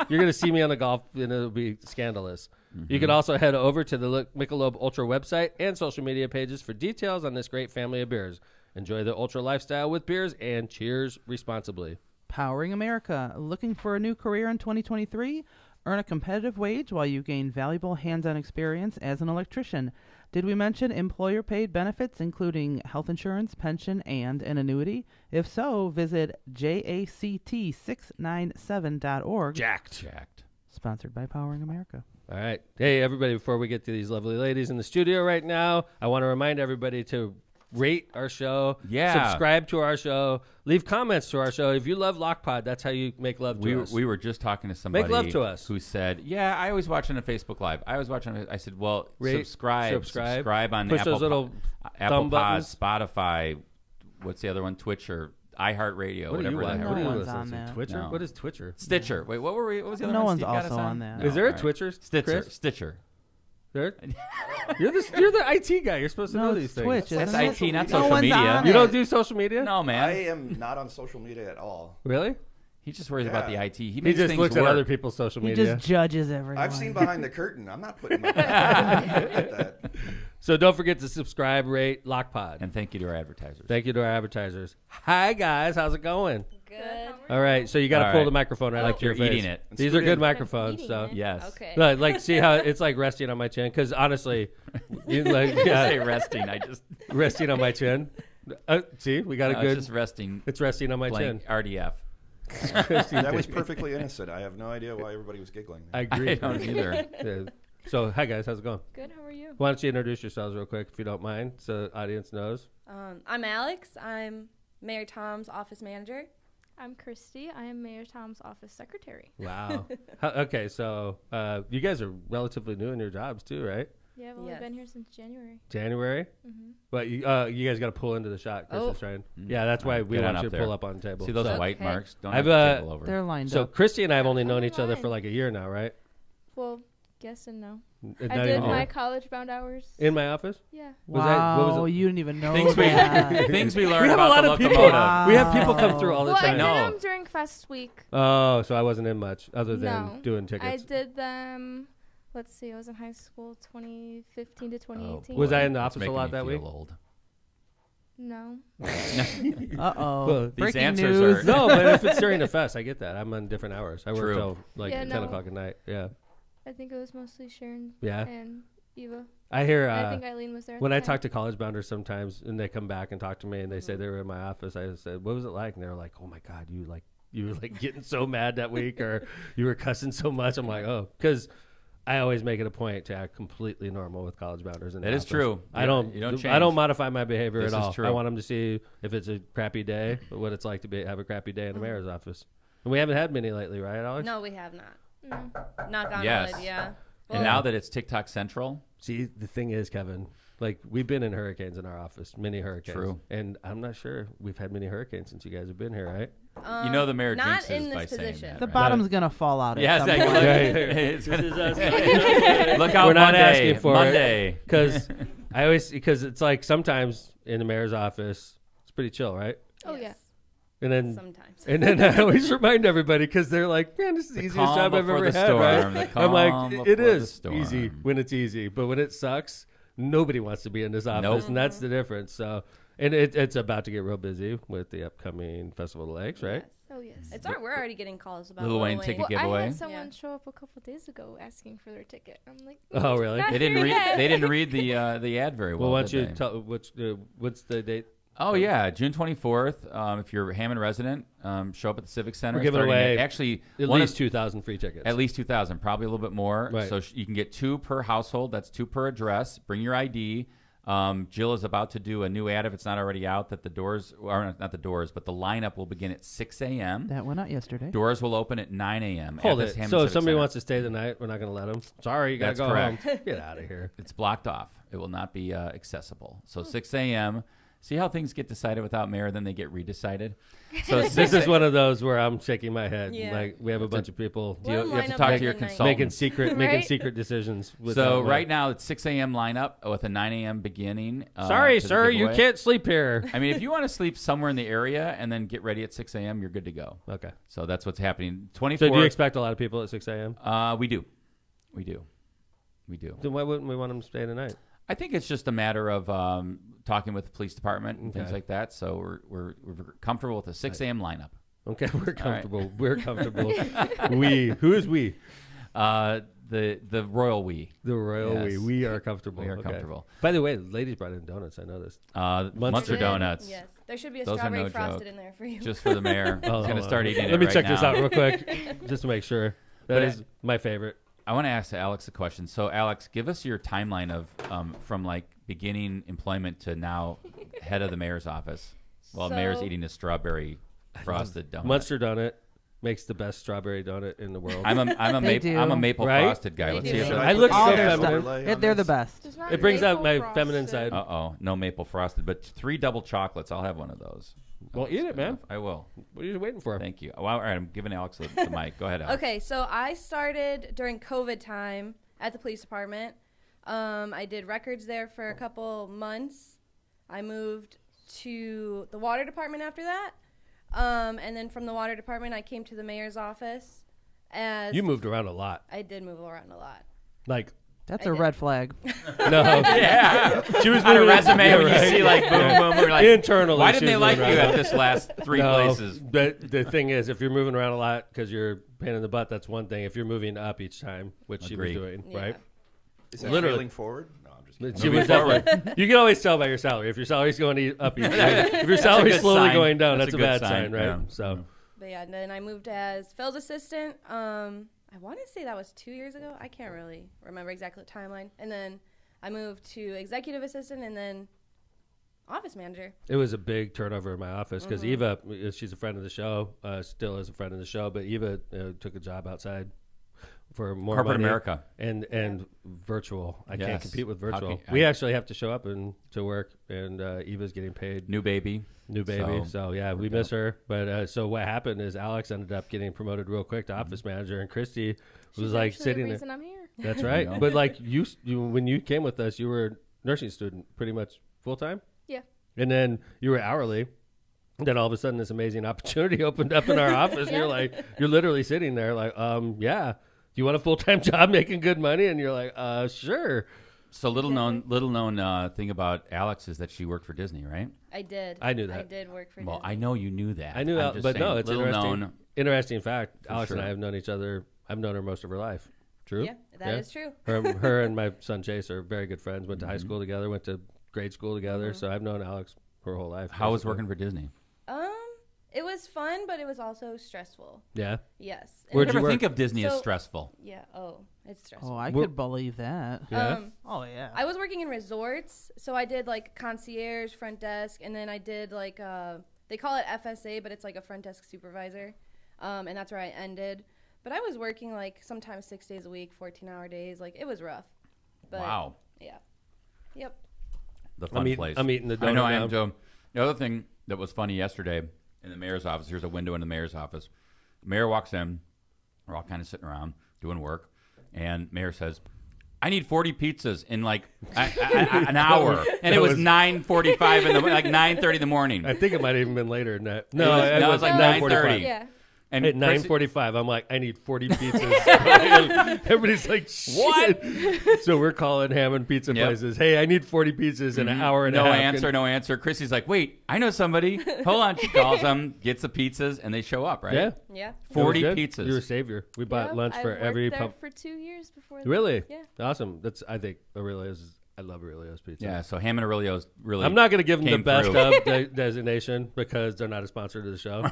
You're going to see me on the golf, and it'll be scandalous. Mm-hmm. You can also head over to the Michelob Ultra website and social media pages for details on this great family of beers. Enjoy the Ultra lifestyle with beers, and cheers responsibly. Powering America. Looking for a new career in 2023? Earn a competitive wage while you gain valuable hands-on experience as an electrician. Did we mention employer-paid benefits, including health insurance, pension, and an annuity? If so, visit jact697.org. Jacked. Sponsored by Powering America. All right. Hey, everybody, before we get to these lovely ladies in the studio right now, I want to remind everybody to rate our show, subscribe to our show, leave comments to our show. If you love LockPod, that's how you make love to us. We were just talking to somebody Make love to us. who said, yeah, I always watch on a Facebook Live. I said, well, Rate, subscribe on push Apple, those little Apple thumb buttons. Pod, Spotify, what's the other one, Twitch or iHeartRadio, What are you whatever the on? heck. No What are you one's listening on to? that. Twitcher? No. What is Twitcher? Stitcher. Wait, what was the other No one one's Steve got also us on that. No, Is there a all right. Twitcher? Stitcher. Chris? Stitcher. There? You're the IT guy. You're supposed to No, know it's these things. Twitch, That's isn't IT, it? not No social one's media. on You it. don't do social media? No, man. I am not on social media at all. Really? He just worries about the Yeah. IT. He He makes just things looks work. at other people's social He media. just judges everyone. I've seen behind the curtain. I'm not putting my that. So don't forget to subscribe, rate, LockPod. And thank you to our advertisers. Thank you to our advertisers. Hi, guys. How's it going? Good. All right. So you got to All pull right. the microphone right Like up to you're your face. eating it. These are good Eating microphones. Eating So it? Yes. Okay. like, see how it's like resting on my chin? Because honestly, you like Say resting. I just resting on my chin. See, we got a no, good. it's just resting. It's resting on my Blank chin. RDF. That was perfectly innocent. I have no idea why everybody was giggling. I agree. I don't either. Yeah. So, hi guys, how's it going? Good. How are you? Why don't you introduce yourselves real quick, if you don't mind, so the audience knows. I'm Alex. I'm Mayor Tom's office manager. I'm Christy. I am Mayor Tom's office secretary. Wow. Okay, so you guys are relatively new in your jobs too, right? Yeah, I've only Yes. been here since January. January. Mm-hmm. But you guys got to pull into the shot, Chris Oh. is trying. Yeah, that's why we Get on want you up to there. pull up on the table. See those So- white Okay. marks? Don't I've, have the table over. They're lined So up. Christy and I have only known I'm each other fine. for like a year now, right? Well, yes and no. Not I did even my here. college-bound hours. In my office. Yeah. Was that- what was Wow, it? you didn't even know Things we that. things we We learned have a about lot the of people. locomotive. We have people come through all the Well, I time. did No. them during Fest Week. Oh, so I wasn't in much other than No. doing I tickets. did them. Let's see. I was in high school 2015 to 2018. Was I in the That's office a making lot me that feel week? Old. No. Uh-oh. Well, these Breaking answers news. are- No, but if it's during the fest, I get that. I'm on different hours. I work True. till like Yeah, 10 no. o'clock at night. Yeah. I think it was mostly Sharon Yeah. and Eva. I hear And I think Eileen was there. at when the I time. talk to college bounders sometimes, and they come back and talk to me, and they say they were in my office. I said, "What was it like?" And they're like, "Oh my God, you were like getting so mad that week, or you were cussing so much." I'm like, "Oh," because I always make it a point to act completely normal with college bounders. In That the is office. true. I don't. You don't I don't change. modify my behavior This at is all. true. I want them to see if it's a crappy day, what it's like to have a crappy day in the mayor's office. And we haven't had many lately, right, Alex? No, we have not. No. Knock on Yes. wood, yeah. And now that it's TikTok Central, See, the thing is, Kevin, like we've been in hurricanes in our office, many hurricanes. True. And I'm not sure we've had many hurricanes since you guys have been here, right? you know the mayor not jinxes in this by saying position. that. The right? bottom's gonna fall out. At Yes, some exactly. point. It's This is us. gonna- Look out We're not Monday, asking for Monday. it because it's like sometimes in the mayor's office, it's pretty chill, right? Oh, yeah. And then Sometimes. And then I always remind everybody because they're like, man, this is the easiest calm job I've before ever the had, storm, right? the I'm like, calm it before the is easy storm. when it's easy, but when it sucks, nobody wants to be in this office, Nope. and that's the difference. So, and it's about to get real busy with the upcoming Festival of the Lakes, right? Oh, yes. We're already getting calls about Lil Wayne ticket Well, I giveaway. had someone Yeah. show up a couple days ago asking for their ticket. I'm like, Oh, really? not They didn't here read. yet. They didn't read the ad very well. Well, why don't did you they? tell what's the date? Oh yeah, June 24th. If you're a Hammond resident, show up at the Civic Center. We're giving starting away actually At one least of- 2,000 free tickets. At least 2,000, probably a little bit more. Right. So you can get 2 per household. That's 2 per address. Bring your ID. Jill is about to do a new ad if it's not already out. That the doors, or not the doors, but the lineup will begin at 6 a.m. That went out yesterday. Doors will open at 9 a.m. Hold at it. this Hammond So if Civic somebody Center. wants to stay the night, we're not going to let them. Sorry, you got to That's go correct. home. Get out of here. It's blocked off. It will not be accessible. So 6 a.m. See how things get decided without mayor, then they get redecided. So This is one of those where I'm shaking my head. Yeah. Like we have a bunch of people you, We'll you have line to up talk at to your midnight. consultant. making Right? secret decisions. With So right now it's 6 a.m. lineup with a 9 a.m. beginning. Sorry, to the sir, you giveaway. can't sleep here. I mean, if you want to sleep somewhere in the area and then get ready at 6 a.m., you're good to go. Okay. So that's what's happening. 24th. So do you expect a lot of people at 6 a.m.? We do. Then why wouldn't we want them to stay tonight? I think it's just a matter of talking with the police department and things Okay. like that. So we're comfortable with a 6 a.m. lineup. Okay, we're right. comfortable. We're comfortable. Who is we? The royal we. The royal Yes. we are comfortable. We are Okay. comfortable. By the way, the ladies brought in donuts. I know this. Munster Did. donuts. Yes. There should be a Those are strawberry no frosted joke. in there for you. Just for the mayor. Oh, He's going to hold start on. eating it Let me right check now. this out real quick, just to make sure. That But is my favorite. I want to ask Alex a question. So, Alex, give us your timeline of from like beginning employment to now head of the mayor's office while the mayor's So- eating a strawberry frosted donut. Munster donut makes the best strawberry donut in the world. I'm a They do. maple Right? frosted guy. They Let's do. see if Should it- I look All so their feminine. stuff. They're the best. There's not It brings out my maple feminine frosted. side. Uh-oh, no maple frosted, but 3 double chocolates. I'll have one of those. Well, eat it, man. I will. What are you waiting for? Thank you. Well, all right, I'm giving Alex the mic. Go ahead, Alex. Okay, so I started during COVID time at the police department. I did records there for a couple months. I moved to the water department after that. And then from the water department, I came to the mayor's office. As You moved around a lot. I did move around a lot. Like, That's I a did. red flag. no. Yeah. She was On a moving- resume, Yeah, when you right. see like boom, Yeah. boom, we're like, Internally, why she didn't they was like you moving around. at this last 3 No, places? But the thing is, if you're moving around a lot because you're a pain in the butt, that's one thing. If you're moving up each time, which she Agree. was doing, Yeah. right? Is that Literally. failing forward? No, I'm just kidding. She Moving was definitely. You can always tell by your salary. If your salary's going up each time, if your salary's good slowly sign. going down, That's that's, a a good bad sign, sign, right? yeah. So, But yeah, and then I moved as Phil's assistant. I want to say that was 2 years ago. I can't really remember exactly the timeline. And then I moved to executive assistant and then office manager. it was a big turnover in my office because Mm-hmm. Eva, she's a friend of the show, still is a friend of the show, but Eva took a job outside for more Corporate money America. and virtual. I can't Yes. compete with How virtual. can- We actually have to show up and to work, and Eva's getting paid. New baby. New baby. So yeah, we miss her. But so what happened is Alex ended up getting promoted real quick to office manager, and Christy She's was like actually sitting the there. reason I'm here. That's right. know. But like you when you came with us, you were a nursing student, pretty much full time. Yeah. And then you were hourly. Then all of a sudden, this amazing opportunity opened up in our office. And you're like, you're literally sitting there, like, yeah. Do you want a full time job making good money? And you're like, sure. So little known thing about Alex is that she worked for Disney, right? I did. I knew that. I did work for Well, Disney. I know you knew that. I knew I'm that, just but no, saying, it's little interesting. known. Interesting fact. Alex and sure. I have known each other. I've known her most of her life. True. Yeah, that is true. Her and my son Chase are very good friends. Went to high school together. Went to grade school together. So I've known Alex her whole life. How was basically. working for Disney? It was fun, but it was also stressful. Yeah. Yes. Where'd Where'd you you think work? of Disney as So- stressful? Yeah. Oh, it's stressful. Oh, I could believe that. Yeah. Oh yeah. I was working in resorts, so I did like concierge, front desk, and then I did like they call it FSA, but it's like a front desk supervisor, and that's where I ended. But I was working like sometimes 6 days a week, 14-hour days. Like it was rough. But, Wow. Yeah. Yep. The fun place. I'm eating the donut I know I now. am too. The other thing that was funny yesterday in the mayor's office, here's a window in the mayor's office. The mayor walks in. We're all kind of sitting around doing work. And mayor says, I need 40 pizzas in like an hour. And it was 9:45 in the like 9:30 in the morning. I think it might have even been later than that. No, it was like 9:30. Yeah. And At Chris- 9:45, I'm like, I need 40 pizzas. Everybody's like, what? So we're calling Hammond Pizza Yep. places. Hey, I need 40 pizzas in an hour and a No half. answer, no answer. Chrissy's like, wait, I know somebody. Hold on. She calls them, gets the pizzas, and they show up, right? Yeah. Yeah. It was 40 good. pizzas. You're a savior. We bought Yep, lunch I for worked every there pub. for 2 years before. Really? Yeah. Awesome. That's, I think, Aurelio's. I love Aurelio's Pizza. Yeah, so Hammond Aurelio's really. I'm not going to give them the came best through. of designation because they're not a sponsor to the show.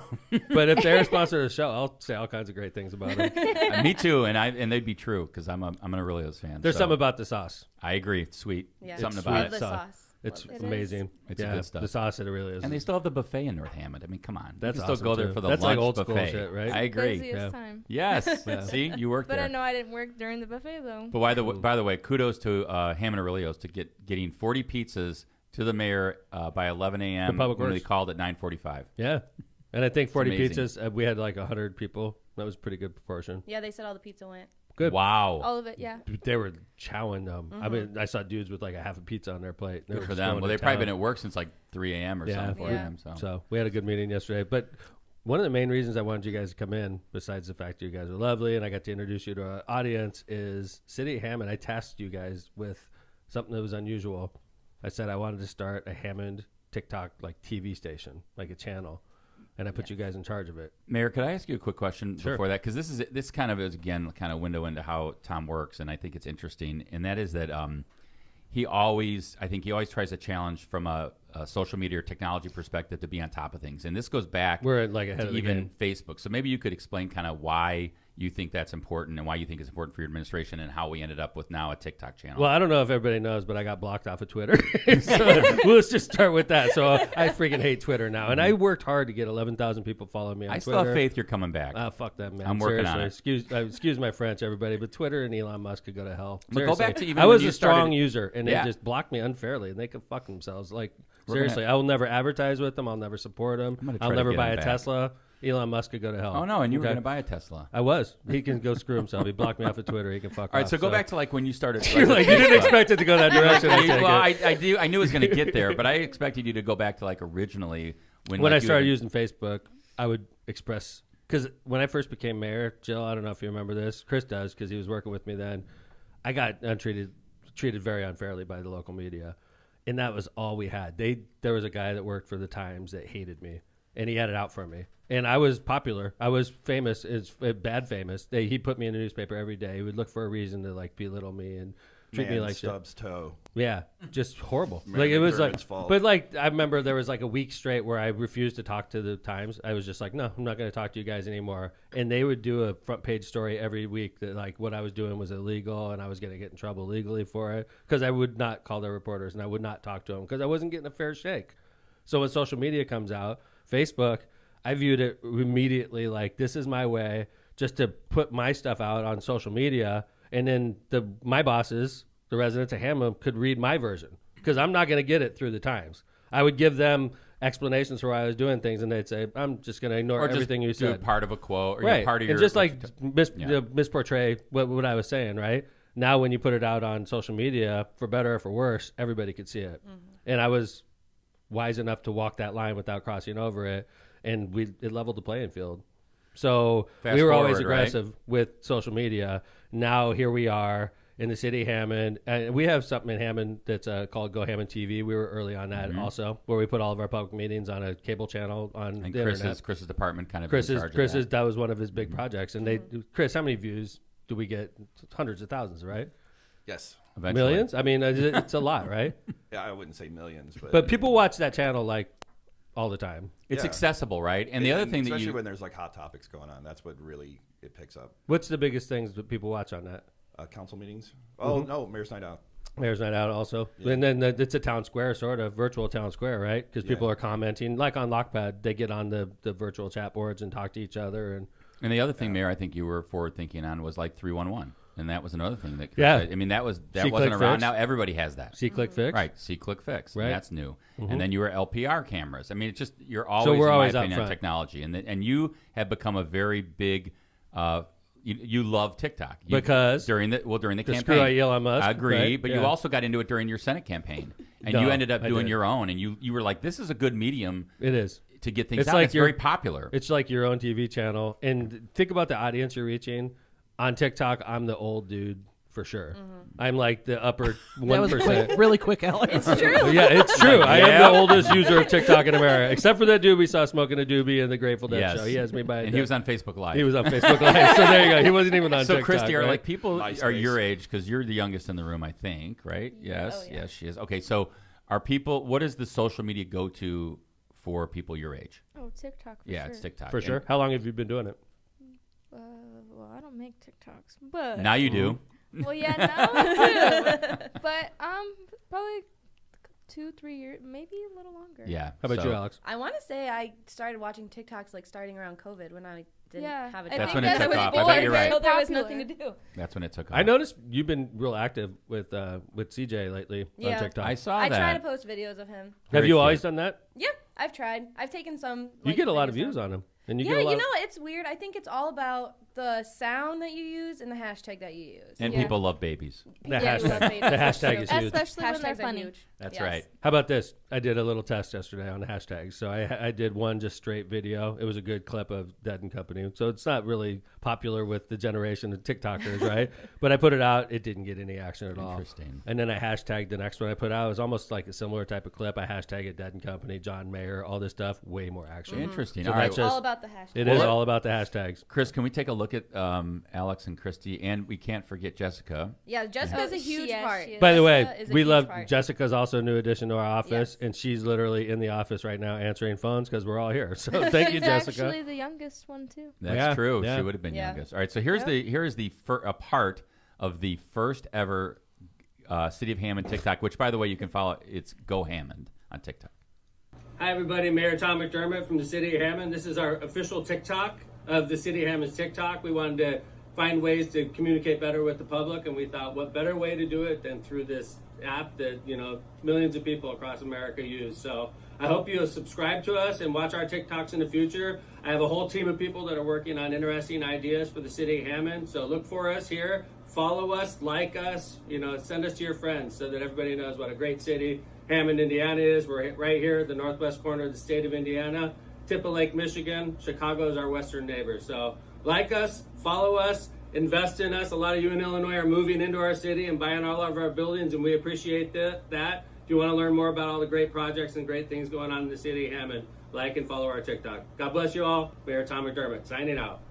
But if they're a sponsor to the show, I'll say all kinds of great things about them. Me too, and they'd be true because I'm an Aurelio's fan. There's so something about the sauce. I agree. It's sweet. Yeah. Something It's about Love it. the So- sauce. It's Love it. amazing. It's yeah, good stuff. The sauce at Aurelio's. And they still have the buffet in North Hammond. I mean, come on. That's you can still awesome, go there too. for the That's lunch like old school buffet. shit, right? I agree. Busiest Yeah. time. Yes. Yeah. See, you worked But there. I know I didn't work during the buffet though. But by the way, kudos to Hammond Aurelio's to getting 40 pizzas to the mayor by 11 a.m. The public when they works. called at 9:45. Yeah. And I think 40 amazing. pizzas, we had like 100 people. That was a pretty good proportion. Yeah, they said all the pizza went. Good. Wow. All of it, yeah. They were chowing them. I mean, I saw dudes with like a half a pizza on their plate. They Good were for just them. going Well, to they've probably town. been at work since like 3 a.m. or Yeah. something, 4 Yeah. a.m. So we had a good meeting yesterday. But one of the main reasons I wanted you guys to come in, besides the fact you guys are lovely and I got to introduce you to our audience, is City of Hammond. I tasked you guys with something that was unusual. I said I wanted to start a Hammond TikTok like TV station, like a channel. And I put you guys in charge of it. Mayor, could I ask you a quick question Sure. before that? Because this kind of is again kind of window into how Tom works, and I think it's interesting. And that is that he always tries to challenge from a social media or technology perspective to be on top of things. And this goes back We're like ahead to of the even game. Facebook. So maybe you could explain kind of why you think that's important and why you think it's important for your administration and how we ended up with now a TikTok channel. Well, I don't know if everybody knows, but I got blocked off of Twitter. So let's just start with that. So I freaking hate Twitter now. And I worked hard to get 11,000 people following me on I Twitter. still have faith you're coming back. Fuck that, man. I'm working on Seriously. Excuse my French, everybody, but Twitter and Elon Musk could go to hell. But go back to even I when was you a strong started- user, and Yeah. they just blocked me unfairly, and they could fuck themselves. Like, We're seriously, I will never advertise with them. I'll never support them. gonna try I'll to never get buy him a back. Tesla. Elon Musk could go to hell. Oh no, and you were Okay? going to buy a Tesla. I was. He can go screw himself. He blocked me off of Twitter. He can fuck off. All right, so go back to like when you started. You're like, you didn't expect it to go that direction. I take well, it. I do. I knew it was going to get there, but I expected you to go back to like originally when When like, I you started had- using Facebook, I would express, because when I first became mayor, Jill, I don't know if you remember this, Chris does because he was working with me then. I got treated very unfairly by the local media, and that was all we had. There was a guy that worked for the Times that hated me, and he had it out for me. And I was popular. I was famous. It's bad famous. He put me in the newspaper every day. He would look for a reason to like belittle me and treat me Man like shit. stubs toe. Yeah, just horrible. Man, Like it was like, McDermott's fault. but like I remember there was like a week straight where I refused to talk to the Times. I was just like, no, I'm not going to talk to you guys anymore. And they would do a front page story every week that like what I was doing was illegal and I was going to get in trouble legally for it because I would not call their reporters and I would not talk to them because I wasn't getting a fair shake. So when social media comes out, Facebook, I viewed it immediately like this is my way just to put my stuff out on social media, and then my bosses, the residents of Hammond, could read my version because I'm not going to get it through the Times. I would give them explanations for why I was doing things, and they'd say, "I'm just going to ignore or just everything you do said." part of a quote or Right, part of your and just like Yeah. misportray what I was saying. Right now, when you put it out on social media, for better or for worse, everybody could see it, and I was wise enough to walk that line without crossing over it, and it leveled the playing field. So Fast we were always forward, right? aggressive with social media. Now here we are in the city of Hammond, and we have something in Hammond that's called Go Hammond TV. We were early on that also, where we put all of our public meetings on a cable channel on and the internet. Chris's department kind of in charge of Chris's that was one of his big projects, and Chris, how many views do we get hundreds of thousands, right? Yes. Eventually. Millions? I mean, it's a lot, right? Yeah, I wouldn't say millions, But people watch that channel like all the time. It's Yeah. accessible, right? And the other thing that especially you when there's like hot topics going on, that's what really it picks up. What's the biggest things that people watch on that? Council meetings. Oh no, Mayor's Night Out. Mayor's Night Out also. Yeah. And then it's a town square, sort of virtual town square, right? Because people are commenting. Like on Lockpad, they get on the virtual chat boards and talk to each other. And the other thing, Mayor, I think you were forward thinking on was like 311. And that was another thing that Chris Yeah. said. I mean, that See, wasn't click, around. fix. Now everybody has that. See, click, fix. Right. See, click, fix. Right. And that's new. And then you were LPR cameras. I mean, it's just you're always, we're in always my out opinion, on front. technology. And you have become a very big. You love TikTok Because during the campaign. screw Elon Musk. I agree, right? but Yeah. you also got into it during your Senate campaign, and No, you ended up I doing did. your own. And you were like, this is a good medium It is. to get things It's out. like It's you're- very popular. It's like your own TV channel. And think about the audience you're reaching. On TikTok, I'm the old dude for sure. I'm like the upper That was 1%. quick, really quick, Alex. It's true. Yeah, it's true. I am Yeah. the oldest user of TikTok in America, except for that dude we saw smoking a doobie in the Grateful Dead Yes. show. He has me by a and he dick. was on Facebook Live. He was on Facebook Live. So there you go. He wasn't even on So, TikTok. Christy, are right? like people are MySpace. your age because you're the youngest in the room, I think, right? Yes, Oh, yeah. yes, she is. Okay, so are people? What is the social media go to for people your age? Oh, TikTok for Yeah, sure. it's TikTok For sure. How long have you been doing it? Well, I don't make TikToks, but And now you do. well, yeah, now I do. But probably 2-3 years, maybe a little longer. Yeah. How about so- you, Alex? I want to say I started watching TikToks like starting around COVID when I didn't Yeah, have a I job. That's think when it that took was off. I bet bored, you're right. So there was popular. nothing to do. That's when it took off. I noticed you've been real active with CJ lately Yeah. on TikTok. I saw I that. try to post videos of him. have Very you cute. always done that? Yeah, I've tried. I've taken some. You like, get a lot of videos views down. on him. And you Yeah, get a lot you know, it's weird. I think it's all about the sound that you use and the hashtag that you use. And Yeah. people love babies. the Yeah, hashtag. we love babies, The that's hashtag true. is huge. Especially when they're Hashtags are funny. huge. That's Yes. right. How about this? I did a little test yesterday on the hashtags. So I did one just straight video. It was a good clip of Dead and Company. So it's not really popular with the generation of TikTokers, right? But I put it out. It didn't get any action at all. Interesting. And then I hashtagged the next one I put out. It was almost like a similar type of clip. I hashtagged it Dead and Company, John Mayer, all this stuff. Way more action. Interesting. So All right. that's just- All about the hashtag. It is all about the hashtags. Chris, can we take a look at Alex and Christy? And we can't forget Jessica. Yeah, Jessica's a huge part. she is. By the way, Jessica is a we huge love part. Jessica's also a new addition to our office, Yes. and she's literally in the office right now answering phones because we're all here. So thank you, She's Jessica. actually the youngest one too. That's Yeah, true. yeah. She would have been Yeah. youngest. All right. So here's a part of the first ever City of Hammond TikTok, which, by the way, you can follow. It's Go Hammond on TikTok. Hi, everybody. Mayor Tom McDermott from the City of Hammond. This is our official TikTok of the City of Hammond's TikTok. We wanted to find ways to communicate better with the public, and we thought, what better way to do it than through this app that millions of people across America use. So I hope you'll subscribe to us and watch our TikToks in the future. I have a whole team of people that are working on interesting ideas for the City of Hammond. So look for us here. Follow us, like us, send us to your friends so that everybody knows what a great city Hammond, Indiana is. We're right here at the northwest corner of the state of Indiana, tip of Lake Michigan. Chicago is our western neighbor. So like us, follow us, invest in us. A lot of you in Illinois are moving into our city and buying all of our buildings, and we appreciate that. If you want to learn more about all the great projects and great things going on in the city of Hammond, like and follow our TikTok. God bless you all. Mayor Tom McDermott, signing out.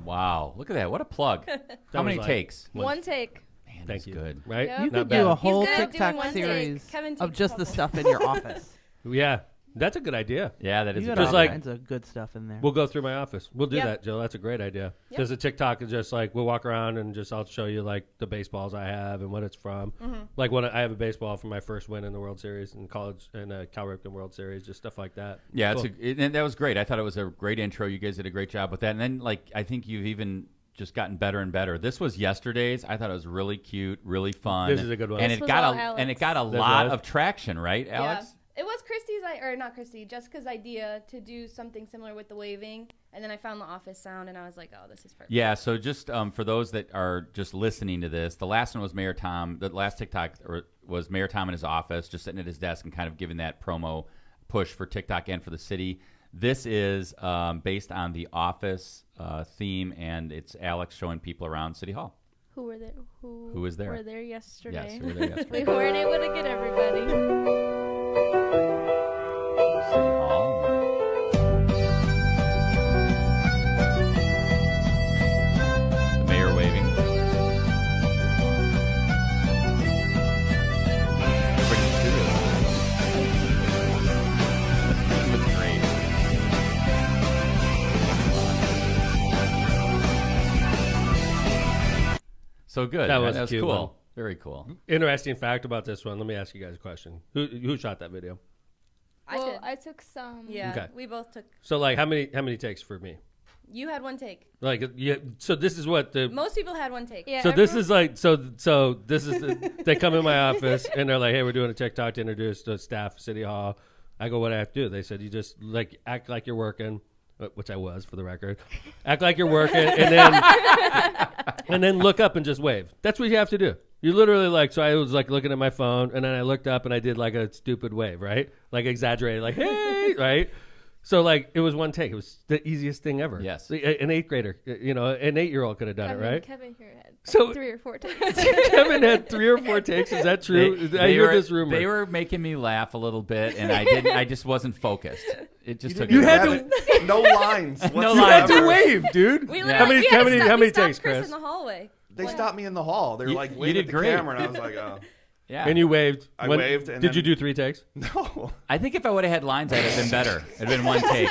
Wow. Look at that. What a plug. How many was like- takes? One take. Man, Thank that's you. good. Right? Yeah. You Not could bad. do a He's whole good at doing TikTok one take. series Kevin of takes just a the couple. stuff in your office. Yeah, that's a good idea. Yeah, that is You a got good all Just like- kinds of good stuff in there. We'll go through my office. We'll do Yep. that, Jill. That's a great idea. Yep. Because the TikTok is just like, we'll walk around and I'll show you like the baseballs I have and what it's from. Like when I have a baseball from my first win in the World Series in college and Cal Ripken World Series, just stuff like that. Yeah, Cool. and that was great. I thought it was a great intro. You guys did a great job with that. And then, I think you've even just gotten better and better. This was yesterday's. I thought it was really cute, really fun. This is a good one. And This it was got all and it Alex. got a This lot was? of traction, right, Alex? Yeah. It was Christy's, or not Christy, Jessica's idea to do something similar with the waving. And then I found the office sound, and I was like, oh, this is perfect. Yeah, so just for those that are just listening to this, the last one was Mayor Tom. The last TikTok was Mayor Tom in his office, just sitting at his desk and kind of giving that promo push for TikTok and for the city. This is based on the Office theme, and it's Alex showing people around City Hall. Who were there? Who was there? Were there yesterday? Yes, we were there yesterday. We weren't able to get everybody. City Hall. The mayor waving. So good. That was That was cute cool. one. Very cool. Interesting fact about this one. Let me ask you guys a question. Who shot that video? Well, I took some. Yeah, Okay. we both took. So like how many takes for me? You had one take. Like so this is what the Most people had one take. Yeah, so this is like so this is they come in my office and they're like, hey, we're doing a TikTok to introduce the staff of City Hall. I go, what do I have to do? They said you just like act like you're working, which I was for the record. Act like you're working and then look up and just wave. That's what you have to do. You literally like, so I was like looking at my phone and then I looked up and I did like a stupid wave, right? Like exaggerated, like, hey, right? So like it was one take. It was the easiest thing ever. Yes. An 8th grader, an 8-year-old could have done it, right? Kevin here had So- 3 or 4 takes. Kevin had 3 or 4 takes. Is that true? I hear this rumor. They were making me laugh a little bit, and I just wasn't focused. It just took. You me had a to- while. no lines. No You had to whatsoever. wave, dude. We Yeah. literally, How we many had to how many stop takes, Chris Chris? in the hallway. They stopped me in the hall. They were like You waving did at the great. camera, and I was like, oh. Yeah. And you waved. I waved, and did you then- do 3 takes? No. I think if I would have had lines, I'd have been better. It'd been one take.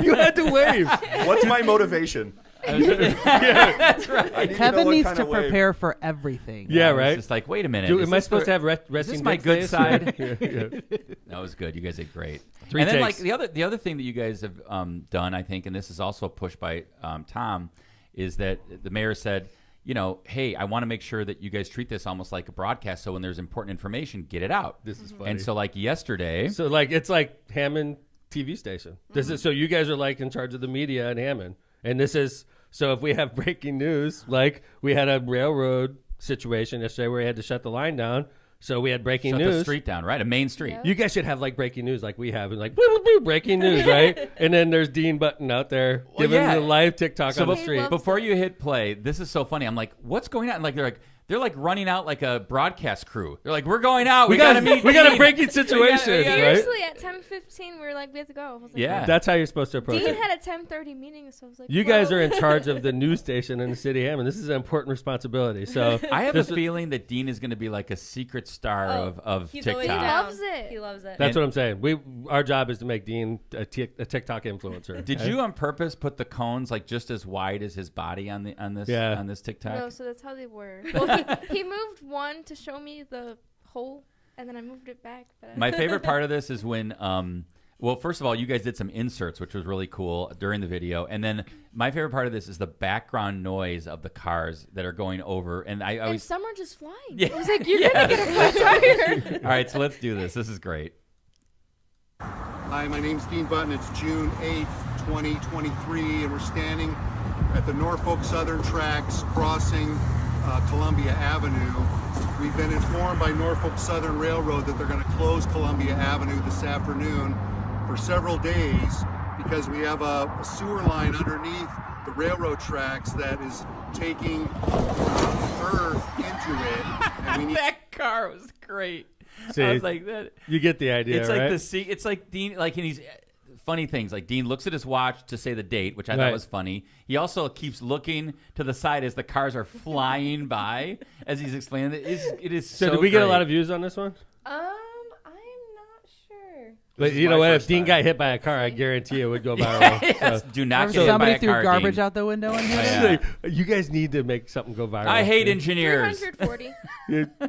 You had to wave. What's my motivation? That's right. I need to know Kevin what needs kind to of wave. prepare for everything. Yeah, I was right. just like, wait a minute. Dude, is am I this supposed to have is resting this my dick good face? side? Yeah, yeah. That was good. You guys did great. 3 and then takes. like the other thing that you guys have done, I think, and this is also pushed by Tom, is that the mayor said, hey, I want to make sure that you guys treat this almost like a broadcast. So when there's important information, get it out. This is funny. And so like yesterday, So like it's like Hammond TV station. This is so you guys are like in charge of the media in Hammond, and this is so if we have breaking news, like we had a railroad situation yesterday where we had to shut the line down, so we had breaking shut news. the street down, right? A main street. Yeah. You guys should have like breaking news like we have, and like boo, boo, boo, breaking news, right? And then there's Dean Button out there giving yeah. the live TikTok So on the he street. loves before you hit play, this is so funny. I'm like, what's going on? Like they're like running out like a broadcast crew. They're like, we're going out. We got to meet. We got a Dean." breaking situation, we gotta- right? Seriously, at 10:15, we were like, we have to go. I was like, Yeah. That's how you're supposed to approach Dean it. had a 10:30 meeting, so I was like, You guys well. are in charge of the news station in the city of Hammond. This is an important responsibility. So I have a this is- feeling that Dean is going to be like a secret star of He's TikTok. always He down. loves it. He loves it. That's what I'm saying. Our job is to make Dean a TikTok influencer. Did okay? you on purpose put the cones like just as wide as his body on this TikTok? No, so that's how they were. Well, he moved one to show me the hole, and then I moved it back. But My favorite part of this is when, well, first of all, you guys did some inserts, which was really cool during the video. And then my favorite part of this is the background noise of the cars that are going over. And I and always, some are just flying. Yeah. I was like, you're gonna get a flat tire. all right, so let's do this. This is great. Hi, my name's Dean Button. It's June 8th, 2023, and we're standing at the Norfolk Southern Tracks crossing Columbia Avenue. We've been informed by Norfolk Southern Railroad that they're going to close Columbia Avenue this afternoon for several days because we have a sewer line underneath the railroad tracks that is taking earth into it. And we need That car was great. See, I was like, that. you get the idea, It's right? like it's like Dean, like, and he's funny things. Like Dean looks at his watch to say the date, which I Right. thought was funny. He also keeps looking to the side as the cars are flying by as he's explaining it. It is so. So did we get a great. lot of views on this one? I'm not sure. But This is you know my what? If first Dean time. got hit by a car, I guarantee it would go viral. Yes, So- do not Or get hit by somebody a threw car, garbage Dean. out the window in here. Oh, yeah. You guys need to make something go viral. I hate engineers. 340.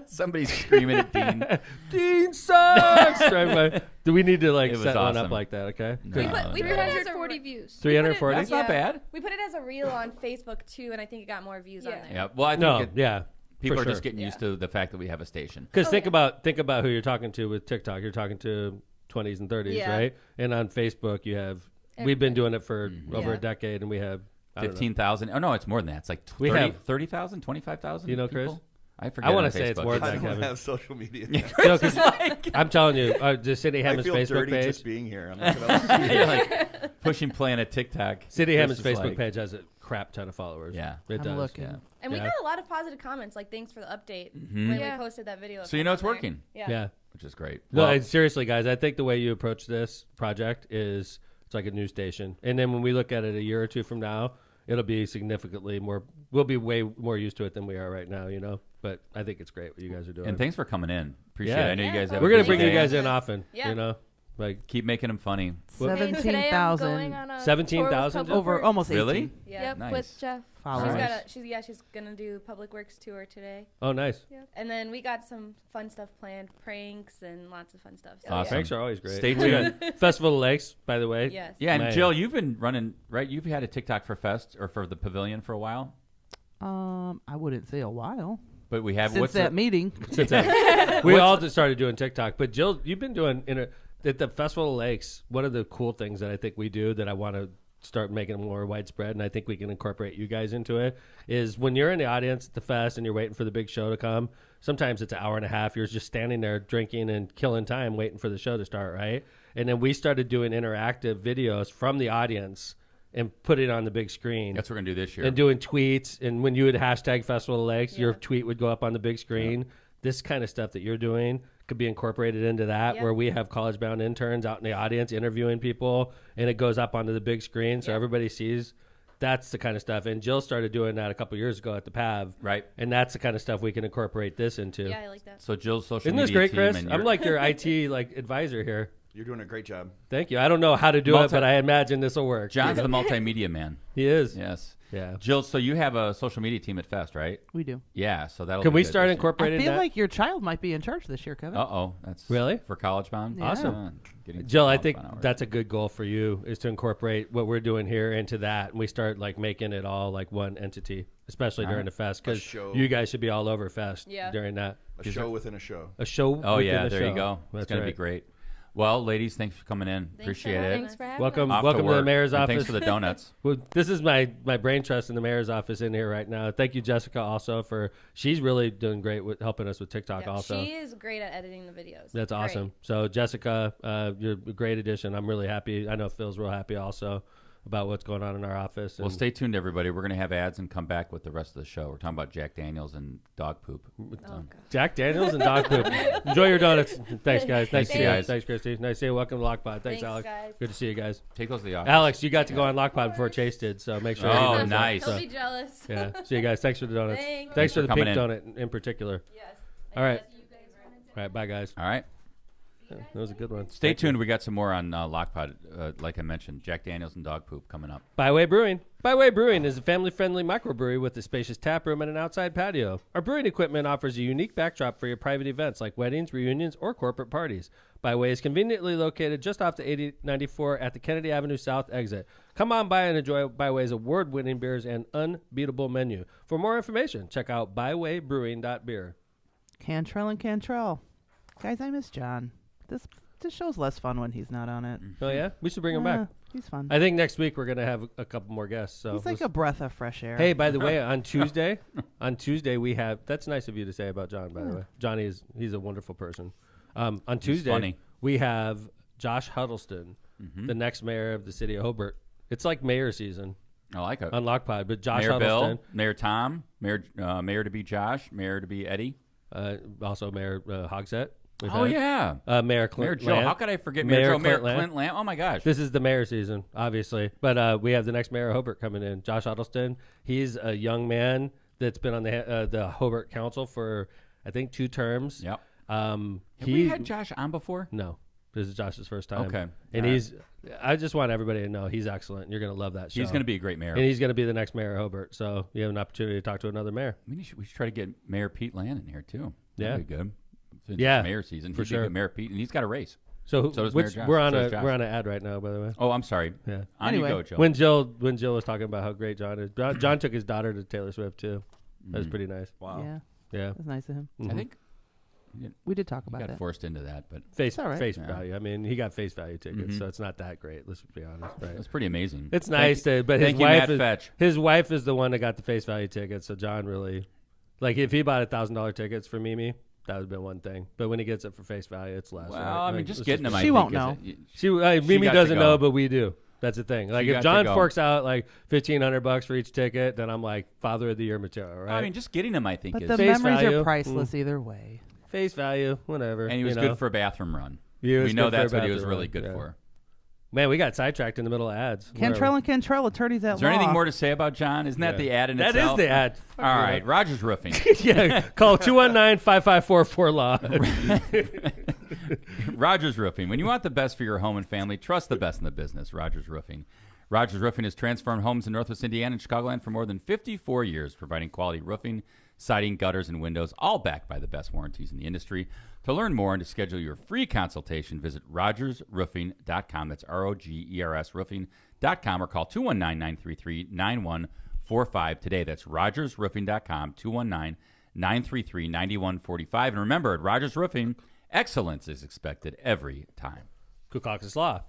Somebody's screaming at Dean. Dean sucks. Drive by. Do we need to like It was set one up awesome. like that? Okay. No. We put it as a 340 views. 340. That's not bad. We put it as a reel on Facebook too, and I think it got more views on Yeah. there. Yeah. Well, I think No. it- Yeah. people for are just sure. getting used to the fact that we have a station. Because Oh, think yeah. about who you're talking to with TikTok. You're talking to 20s and 30s, Yeah. right? And on Facebook, you have. We've been doing it for over Yeah. a decade, and we have I don't know. 15,000. Oh, no, it's more than that. It's like We 30, have- 30,000, 25,000. You know, Chris? people? I forget. I want on to say it's Facebook. more I than that, don't Kevin. have social media. No, 'cause I'm telling you, the City I Hammond's feel Facebook dirty page. just being here. I'm not gonna You're like pushing play on a TikTok. City Hammond's Chris is Facebook like- page has a crap ton of followers. Yeah. it I'm does. looking. Yeah. And we Yeah. got a lot of positive comments, like thanks for the update Mhm. when Yeah. we posted that video. So you know it's on there. working. Yeah. Which is great. No, Well, and seriously, guys, I think the way you approach this project is it's like a news station. And then when we look at it a year or two from now, it'll be significantly more. We'll be way more used to it than we are right now, you know. But I think it's great what you guys are doing. and thanks for coming in. Appreciate Yeah. it. I know you Yeah, guys have. We're a gonna busy bring you day. guys in often. Yeah. You know, Like Keep making them funny. And today I'm 17,000 going on a 17,000? tour with over Public almost 18. Really? Yep, Nice. with Jeff. Followers. She's gonna do Public Works tour today, oh, nice. and then we got some fun stuff planned, pranks and lots of fun stuff. So Awesome. Pranks are always great. Stay We tuned. got Festival of Lakes, by the way. Yes. Yeah, and Man. Jill, you've been running, right? You've had a TikTok for Fest or for the Pavilion for a while. I wouldn't say a while. But we have Since what's that the- meeting. Since that, we all just started doing TikTok. But Jill, you've been doing at the Festival of Lakes. One of the cool things that I think we do that I want to start making more widespread, and I think we can incorporate you guys into it, is when you're in the audience at the fest and you're waiting for the big show to come. Sometimes it's an hour and a half. You're just standing there drinking and killing time waiting for the show to start, right? And then we started doing interactive videos from the audience and put it on the big screen. That's what we're gonna do this year. And doing tweets, and when you would hashtag Festival of Lakes, your tweet would go up on the big screen. This kind of stuff that you're doing could be incorporated into that, where we have college-bound interns out in the audience interviewing people, and it goes up onto the big screen so everybody sees. That's the kind of stuff. And Jill started doing that a couple years ago at the PAV. Right. And that's the kind of stuff we can incorporate this into. Yeah, I like that. So Jill's social Isn't this media great, team Chris? and I'm your- like your IT advisor here. You're doing a great job. Thank you. I don't know how to do it, but I imagine this will work. John's the multimedia man. He is. Yes. Yeah. Jill, so you have a social media team at Fest, right? We do. Yeah. So that'll. Can be we good start this year. I incorporating feel that? like your child might be in charge this year, Kevin. Uh-oh. That's Really? for College Bound? Yeah. Awesome. Getting Jill, I College think Bound hours. that's a good goal for you, is to incorporate what we're doing here into that, and we start like making it all like one entity, especially during the fest, because show. you guys should be all over fest Yeah. during that. A show within a show. A show. Oh, within yeah. a There show. you go. That's It's going to be right. great. Well, ladies, thanks for coming in. Appreciate it. Thanks for having Welcome, us. Off welcome to the work. mayor's And office. Thanks for the donuts. Well, this is my brain trust in the mayor's office in here right now. Thank you, Jessica, also she's really doing great with helping us with TikTok. Yeah, also, she is great at editing the videos. that's Great. awesome. So, Jessica, you're a great addition. I'm really happy. I know Phil's real happy also about what's going on in our office. Well, and- stay tuned, everybody. We're going to have ads and come back with the rest of the show. We're talking about Jack Daniels and dog poop. Jack Daniels and dog poop. Enjoy your donuts. Thanks, guys. Nice to see you guys. Thanks. Thanks, Christy. Nice to see you. Welcome to Lockpod. Thanks, Thanks, Alex. guys. Good to see you guys. Take those to the office. Alex, you got to go on Lockpod before Chase did, so make sure. Oh, he does that. nice. He'll So, be jealous. yeah. See you guys. Thanks for the donuts. Thanks. Thanks for the coming pink in. donut in particular. Yes. All right. Yes, you guys run into- All right. Bye, guys. All right. Yeah, that was a good one. Stay Thank you. tuned. We got some more on Lockpod. Like I mentioned, Jack Daniels and dog poop coming up. Byway Brewing. Byway Brewing is a family-friendly microbrewery with a spacious tap room and an outside patio. Our brewing equipment offers a unique backdrop for your private events like weddings, reunions, or corporate parties. Byway is conveniently located just off the 8094 at the Kennedy Avenue South exit. Come on by and enjoy Byway's award-winning beers and unbeatable menu. For more information, check out bywaybrewing.beer. Cantrell and Cantrell. Guys, I miss John. This show's less fun when he's not on it. Oh, yeah? We should bring him back. He's fun. I think next week we're going to have a couple more guests. So He's like a breath of fresh air. Hey, by the way, on Tuesday we have. That's nice of you to say about John. By the way, Johnny he's a wonderful person. On Tuesday funny. we have Josh Huddleston, the next mayor of the city of Hobart. It's like mayor season I like it. on Lockpod, but Josh Mayor Huddleston, Bill, Mayor Tom, Mayor to be Josh, Mayor to be Eddie. also Mayor Hogsett. we've Oh had. yeah, Mayor Mayor Clint Joe. Lamb. How could I forget Mayor Joe? Mayor Clint Lamb. Clint Lamb. Oh my gosh. This is the mayor season, obviously. But we have the next mayor of Hobart coming in, Josh Huddleston. He's a young man that's been on the Hobart Council for, I think, 2 terms. Yep. Have we had Josh on before? No. This is Josh's first time. Okay. And All right. I just want everybody to know he's excellent. You're going to love that show. He's going to be a great mayor. And he's going to be the next mayor of Hobart. So you have an opportunity to talk to another mayor. I mean, we should try to get Mayor Pete Land in here too. Yeah. That'd be good. Since Yeah, it's mayor season. for He'd be sure. good Mayor Pete, and he's got a race. So does Mayor Josh. we're on So does Josh. we're on an ad right now, by the way. Oh, I'm sorry. Yeah. On Anyway. you go, Joe. When Jill was talking about how great John is, John took his daughter to Taylor Swift too. That was pretty nice. Wow. Yeah, Yeah. that's nice of him. I think We did talk he about got that. forced into that, but Face all right. value. I mean, he got face value tickets, so it's not that great. Let's be honest. Right. that's pretty amazing. It's nice, but his thank you, wife Matt is Fetch. his wife is the one that got the face value tickets. So John really, like, if he bought $1,000 tickets for Mimi, that would have been one thing. But when he gets it for face value, it's less. Well, right? I mean, Like, just it's getting him. I She think, won't is know. Mimi got to doesn't go. know, but we do. That's the thing. Like, She if got to John go. forks out like $1,500 for each ticket, then I'm like Father of the Year material, right? I mean, just getting him, I think, But is. the Face memories value. are priceless either way. face value, whatever. And he was you know? good for a bathroom run. He was We know good for that's a what he was bathroom really run, good yeah. for. Man, we got sidetracked in the middle of ads. Cantrell and Cantrell, attorneys at Is there law. anything more to say about John? Isn't that Yeah. the ad in That itself? is the ad. All right, Rogers Roofing. Yeah, call 219-5544-LAW. Rogers Roofing. When you want the best for your home and family, trust the best in the business. Rogers Roofing. Rogers Roofing has transformed homes in Northwest Indiana and Chicagoland for more than 54 years, providing quality roofing, siding, gutters, and windows, all backed by the best warranties in the industry. To learn more and to schedule your free consultation, visit rogersroofing.com. That's ROGERS roofing.com or call 219-933-9145 today. That's rogersroofing.com, 219-933-9145. And remember, at Rogers Roofing, excellence is expected every time. Kuklakis Law.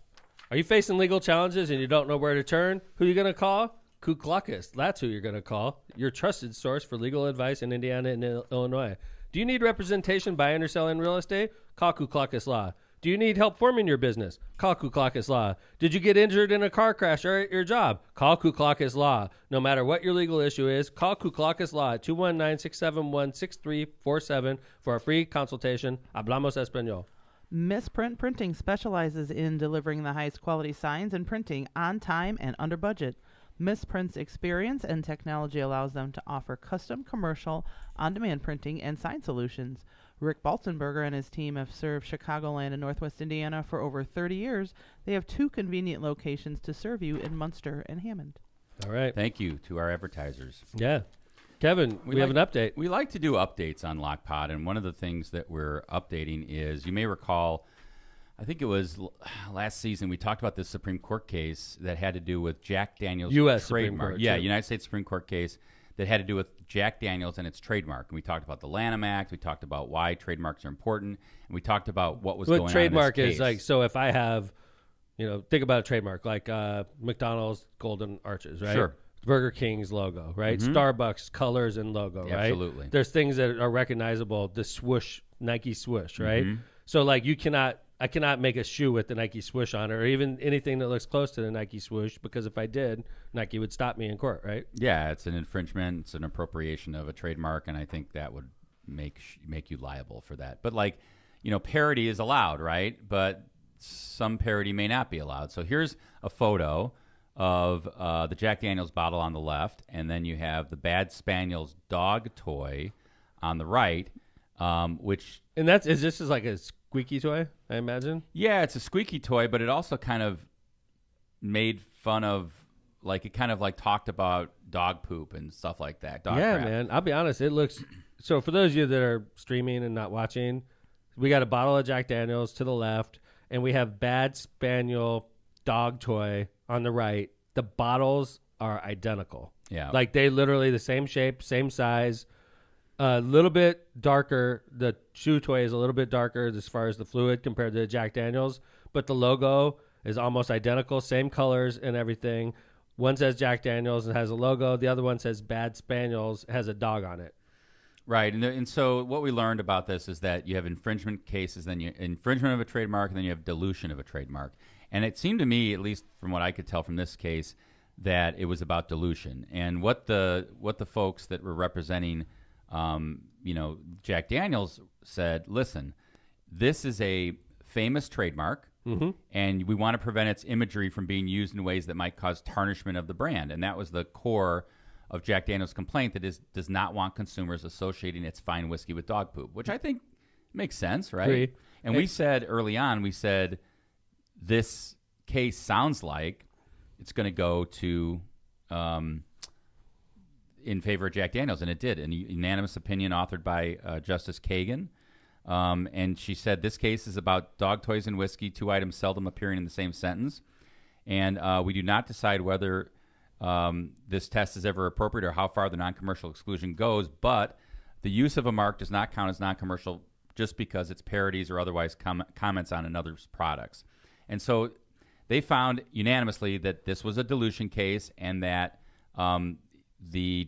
Are you facing legal challenges and you don't know where to turn? Who are you going to call? Kuklakis. That's who you're going to call. Your trusted source for legal advice in Indiana and Illinois. Do you need representation buying or selling real estate? Call Kuklakis Law. Do you need help forming your business? Call Kuklakis Law. Did you get injured in a car crash or at your job? Call Kuklakis Law. No matter what your legal issue is, call Kuklakis Law at 219-671-6347 for a free consultation. Hablamos Español. Misprint Printing specializes in delivering the highest quality signs and printing on time and under budget. Misprint's experience and technology allows them to offer custom, commercial, on-demand printing and sign solutions. Rick Baltenberger and his team have served Chicagoland and Northwest Indiana for over 30 years. They have 2 convenient locations to serve you in Munster and Hammond. All right. Thank you to our advertisers. Yeah. Kevin, we have an update. We like to do updates on LockPod, and one of the things that we're updating is, you may recall, I think it was last season, we talked about this Supreme Court case that had to do with Jack Daniels' U.S. trademark. Supreme Court, yeah, too. United States Supreme Court case that had to do with Jack Daniels and its trademark. And we talked about the Lanham Act. We talked about why trademarks are important, and we talked about what was going on in this trademark case. is like, so if I have, think about a trademark like McDonald's Golden Arches, right? Sure. Burger King's logo, right? Starbucks colors and logo, right? Absolutely. There's things that are recognizable. The swoosh, Nike swoosh, right? So like I cannot make a shoe with the Nike swoosh on it, or even anything that looks close to the Nike swoosh, because if I did, Nike would stop me in court, right? Yeah, it's an infringement. It's an appropriation of a trademark, and I think that would make you liable for that. But parody is allowed, right? But some parody may not be allowed. So here's a photo of the Jack Daniels bottle on the left, and then you have the Bad Spaniels dog toy on the right, which... And is this like a squeaky toy, I imagine? Yeah, it's a squeaky toy, but it also kind of made fun of, it kind of talked about dog poop and stuff like that. Dog crap. Man. I'll be honest. It looks... So for those of you that are streaming and not watching, we got a bottle of Jack Daniels to the left, and we have Bad Spaniel dog toy on the right. The bottles are identical. Yeah. They literally the same shape, same size, a little bit darker. The shoe toy is a little bit darker as far as the fluid compared to the Jack Daniels, but the logo is almost identical, same colors and everything. One says Jack Daniels and has a logo. The other one says Bad Spaniels, has a dog on it. Right, and so what we learned about this is that you have infringement cases, then you infringement of a trademark, and then you have dilution of a trademark. And it seemed to me, at least from what I could tell from this case, that it was about dilution. And what the folks that were representing, Jack Daniels said, listen, this is a famous trademark, and we want to prevent its imagery from being used in ways that might cause tarnishment of the brand. And that was the core of Jack Daniels' complaint, that does not want consumers associating its fine whiskey with dog poop, which I think makes sense, right? Agree. And we said early on, this case sounds like it's going to go to in favor of Jack Daniels, and it did. A unanimous opinion authored by Justice Kagan. And she said this case is about dog toys and whiskey, 2 items seldom appearing in the same sentence. And we do not decide whether this test is ever appropriate or how far the non-commercial exclusion goes, but the use of a mark does not count as non-commercial just because it's parodies or otherwise comments on another's products. And so they found unanimously that this was a dilution case, and that the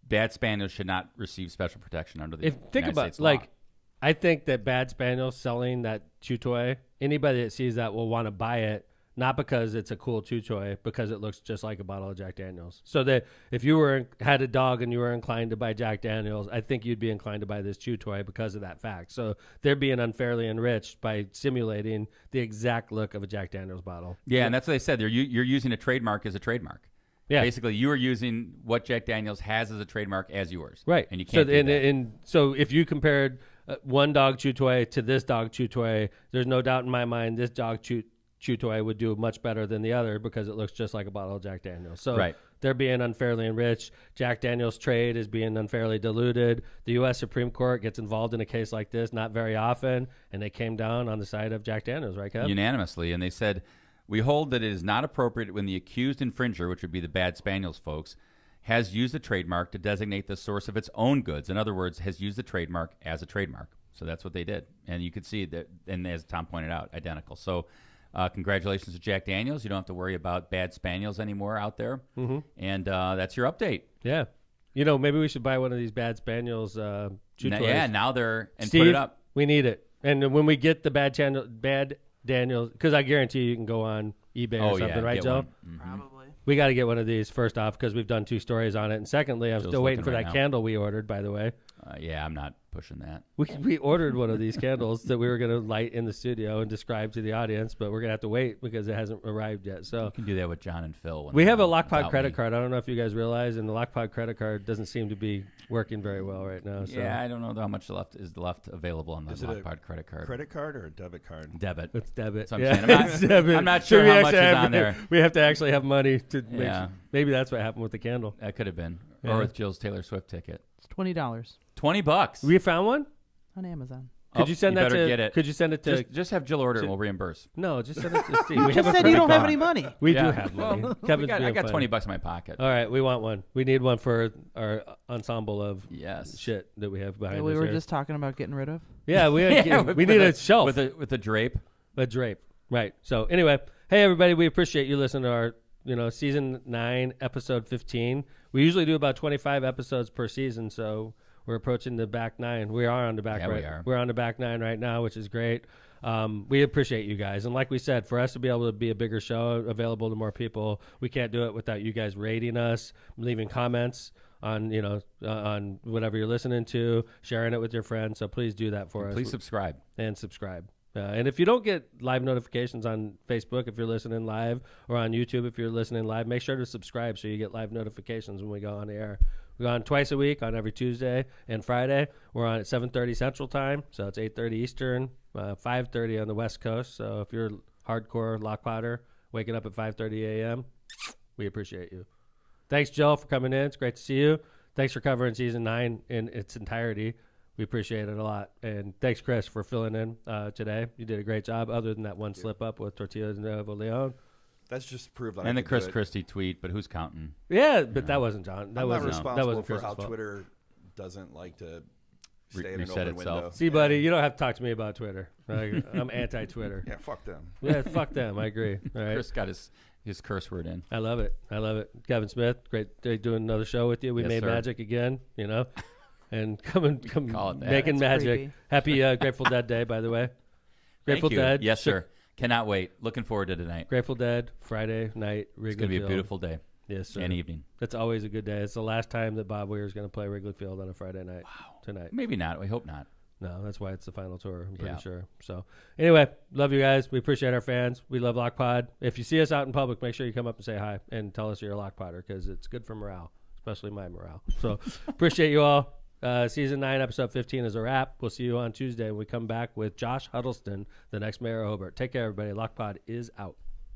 Bad Spaniels should not receive special protection under the United States law. I think that Bad Spaniels selling that chew toy, anybody that sees that will want to buy it, not because it's a cool chew toy, because it looks just like a bottle of Jack Daniels. So that if you had a dog and you were inclined to buy Jack Daniels, I think you'd be inclined to buy this chew toy because of that fact. So they're being unfairly enriched by simulating the exact look of a Jack Daniels bottle. Yeah, and that's what they said. You're using a trademark as a trademark. Yeah. Basically, you are using what Jack Daniels has as a trademark as yours. Right. And you can't do that. So if you compared one dog chew toy to this dog chew toy, there's no doubt in my mind this dog chew toy would do much better than the other because it looks just like a bottle of Jack Daniels. So they're being unfairly enriched. Jack Daniels trade is being unfairly diluted. The U.S. Supreme Court gets involved in a case like this not very often, and they came down on the side of Jack Daniels, right, Kev? Unanimously, and they said, we hold that it is not appropriate when the accused infringer, which would be the Bad Spaniels folks, has used the trademark to designate the source of its own goods. In other words, has used the trademark as a trademark. So that's what they did. And you could see that, and as Tom pointed out, identical. So congratulations to Jack Daniels. You don't have to worry about Bad Spaniels anymore out there. Mm-hmm. And that's your update. Yeah. You know, maybe we should buy one of these Bad Spaniels chew toys. Yeah, now they're, and Steve, put it up. We need it. And when we get the Bad Daniels, because I guarantee you can go on eBay or something, right, Joe? Mm-hmm. Probably. We got to get one of these, first off, because we've done 2 stories on it. And secondly, I'm still waiting for that candle we ordered, by the way. Yeah, I'm not pushing that. We ordered one of these candles that we were going to light in the studio and describe to the audience, but we're going to have to wait because it hasn't arrived yet. So you can do that with John and Phil. We have a Lockpod credit card. I don't know if you guys realize, and the Lockpod credit card doesn't seem to be working very well right now. So. Yeah, I don't know how much is left available on the Lockpod credit card. Credit card or a debit card? Debit. It's debit. So I'm not sure how much is on there. We have to actually have money to make sure. Maybe that's what happened with the candle. That could have been. Or with Jill's Taylor Swift ticket. It's $20. $20. We found one? On Amazon. Could you send that to? Get it. Could you send it to? Just have Jill order it and we'll reemburse. No, just send it to Steve. We just said you don't have any money. We do have money. I got $20 in my pocket. All right, we want one. We need one for our ensemble of shit that we have behind us. We were just talking about getting rid of. Yeah, we need a shelf with a drape. A drape, right? So anyway, hey everybody, we appreciate you listening to our season 9, episode 15. We usually do about 25 episodes per season, so. We're approaching the back 9. We are on the back. We are. We're on the back 9 right now, which is great. We appreciate you guys, and like we said, for us to be able to be a bigger show, available to more people, we can't do it without you guys rating us, leaving comments on on whatever you're listening to, sharing it with your friends. So please do that for us. Please subscribe. And if you don't get live notifications on Facebook if you're listening live, or on YouTube if you're listening live, make sure to subscribe so you get live notifications when we go on the air. We go on twice a week, on every Tuesday and Friday. We're on at 7:30 Central Time, so it's 8:30 Eastern, 5:30 on the West Coast. So if you're hardcore Lockpodder, waking up at 5:30 a.m., we appreciate you. Thanks, Jill, for coming in. It's great to see you. Thanks for covering season 9 in its entirety. We appreciate it a lot. And thanks, Chris, for filling in today. You did a great job, other than that one slip-up with Tortilla de Nuevo Leon. That's just proof that. And the Chris Christie tweet, but who's counting? Yeah, but that wasn't John. That wasn't responsible for Chris's how fault. Twitter doesn't like to stay in an reset open itself. window. See, buddy, you don't have to talk to me about Twitter. I'm anti-Twitter. Yeah, fuck them. Yeah, fuck them. I agree. All right. Chris got his curse word in. I love it. Kevin Smith, great doing another show with you. We made magic again, and come Call it that. making That's magic. creepy. Happy Grateful Dead Day, by the way. Grateful Thank you. Dead. Yes, sir. Cannot wait. Looking forward to tonight. Grateful Dead, Friday night, Wrigley It's going to be a Field. beautiful day. Yes, sir. And evening. That's always a good day. It's the last time that Bob Weir is going to play Wrigley Field on a Friday night. Wow. Tonight. Maybe not. We hope not. No, that's why it's the final tour. I'm pretty sure. So, anyway, love you guys. We appreciate our fans. We love Lockpod. If you see us out in public, make sure you come up and say hi and tell us you're a Lockpodder, because it's good for morale, especially my morale. So, appreciate you all. Season 9, episode 15 is a wrap. We'll see you on Tuesday when we come back with Josh Huddleston, the next mayor of Hobart. Take care, everybody. Lockpod is out.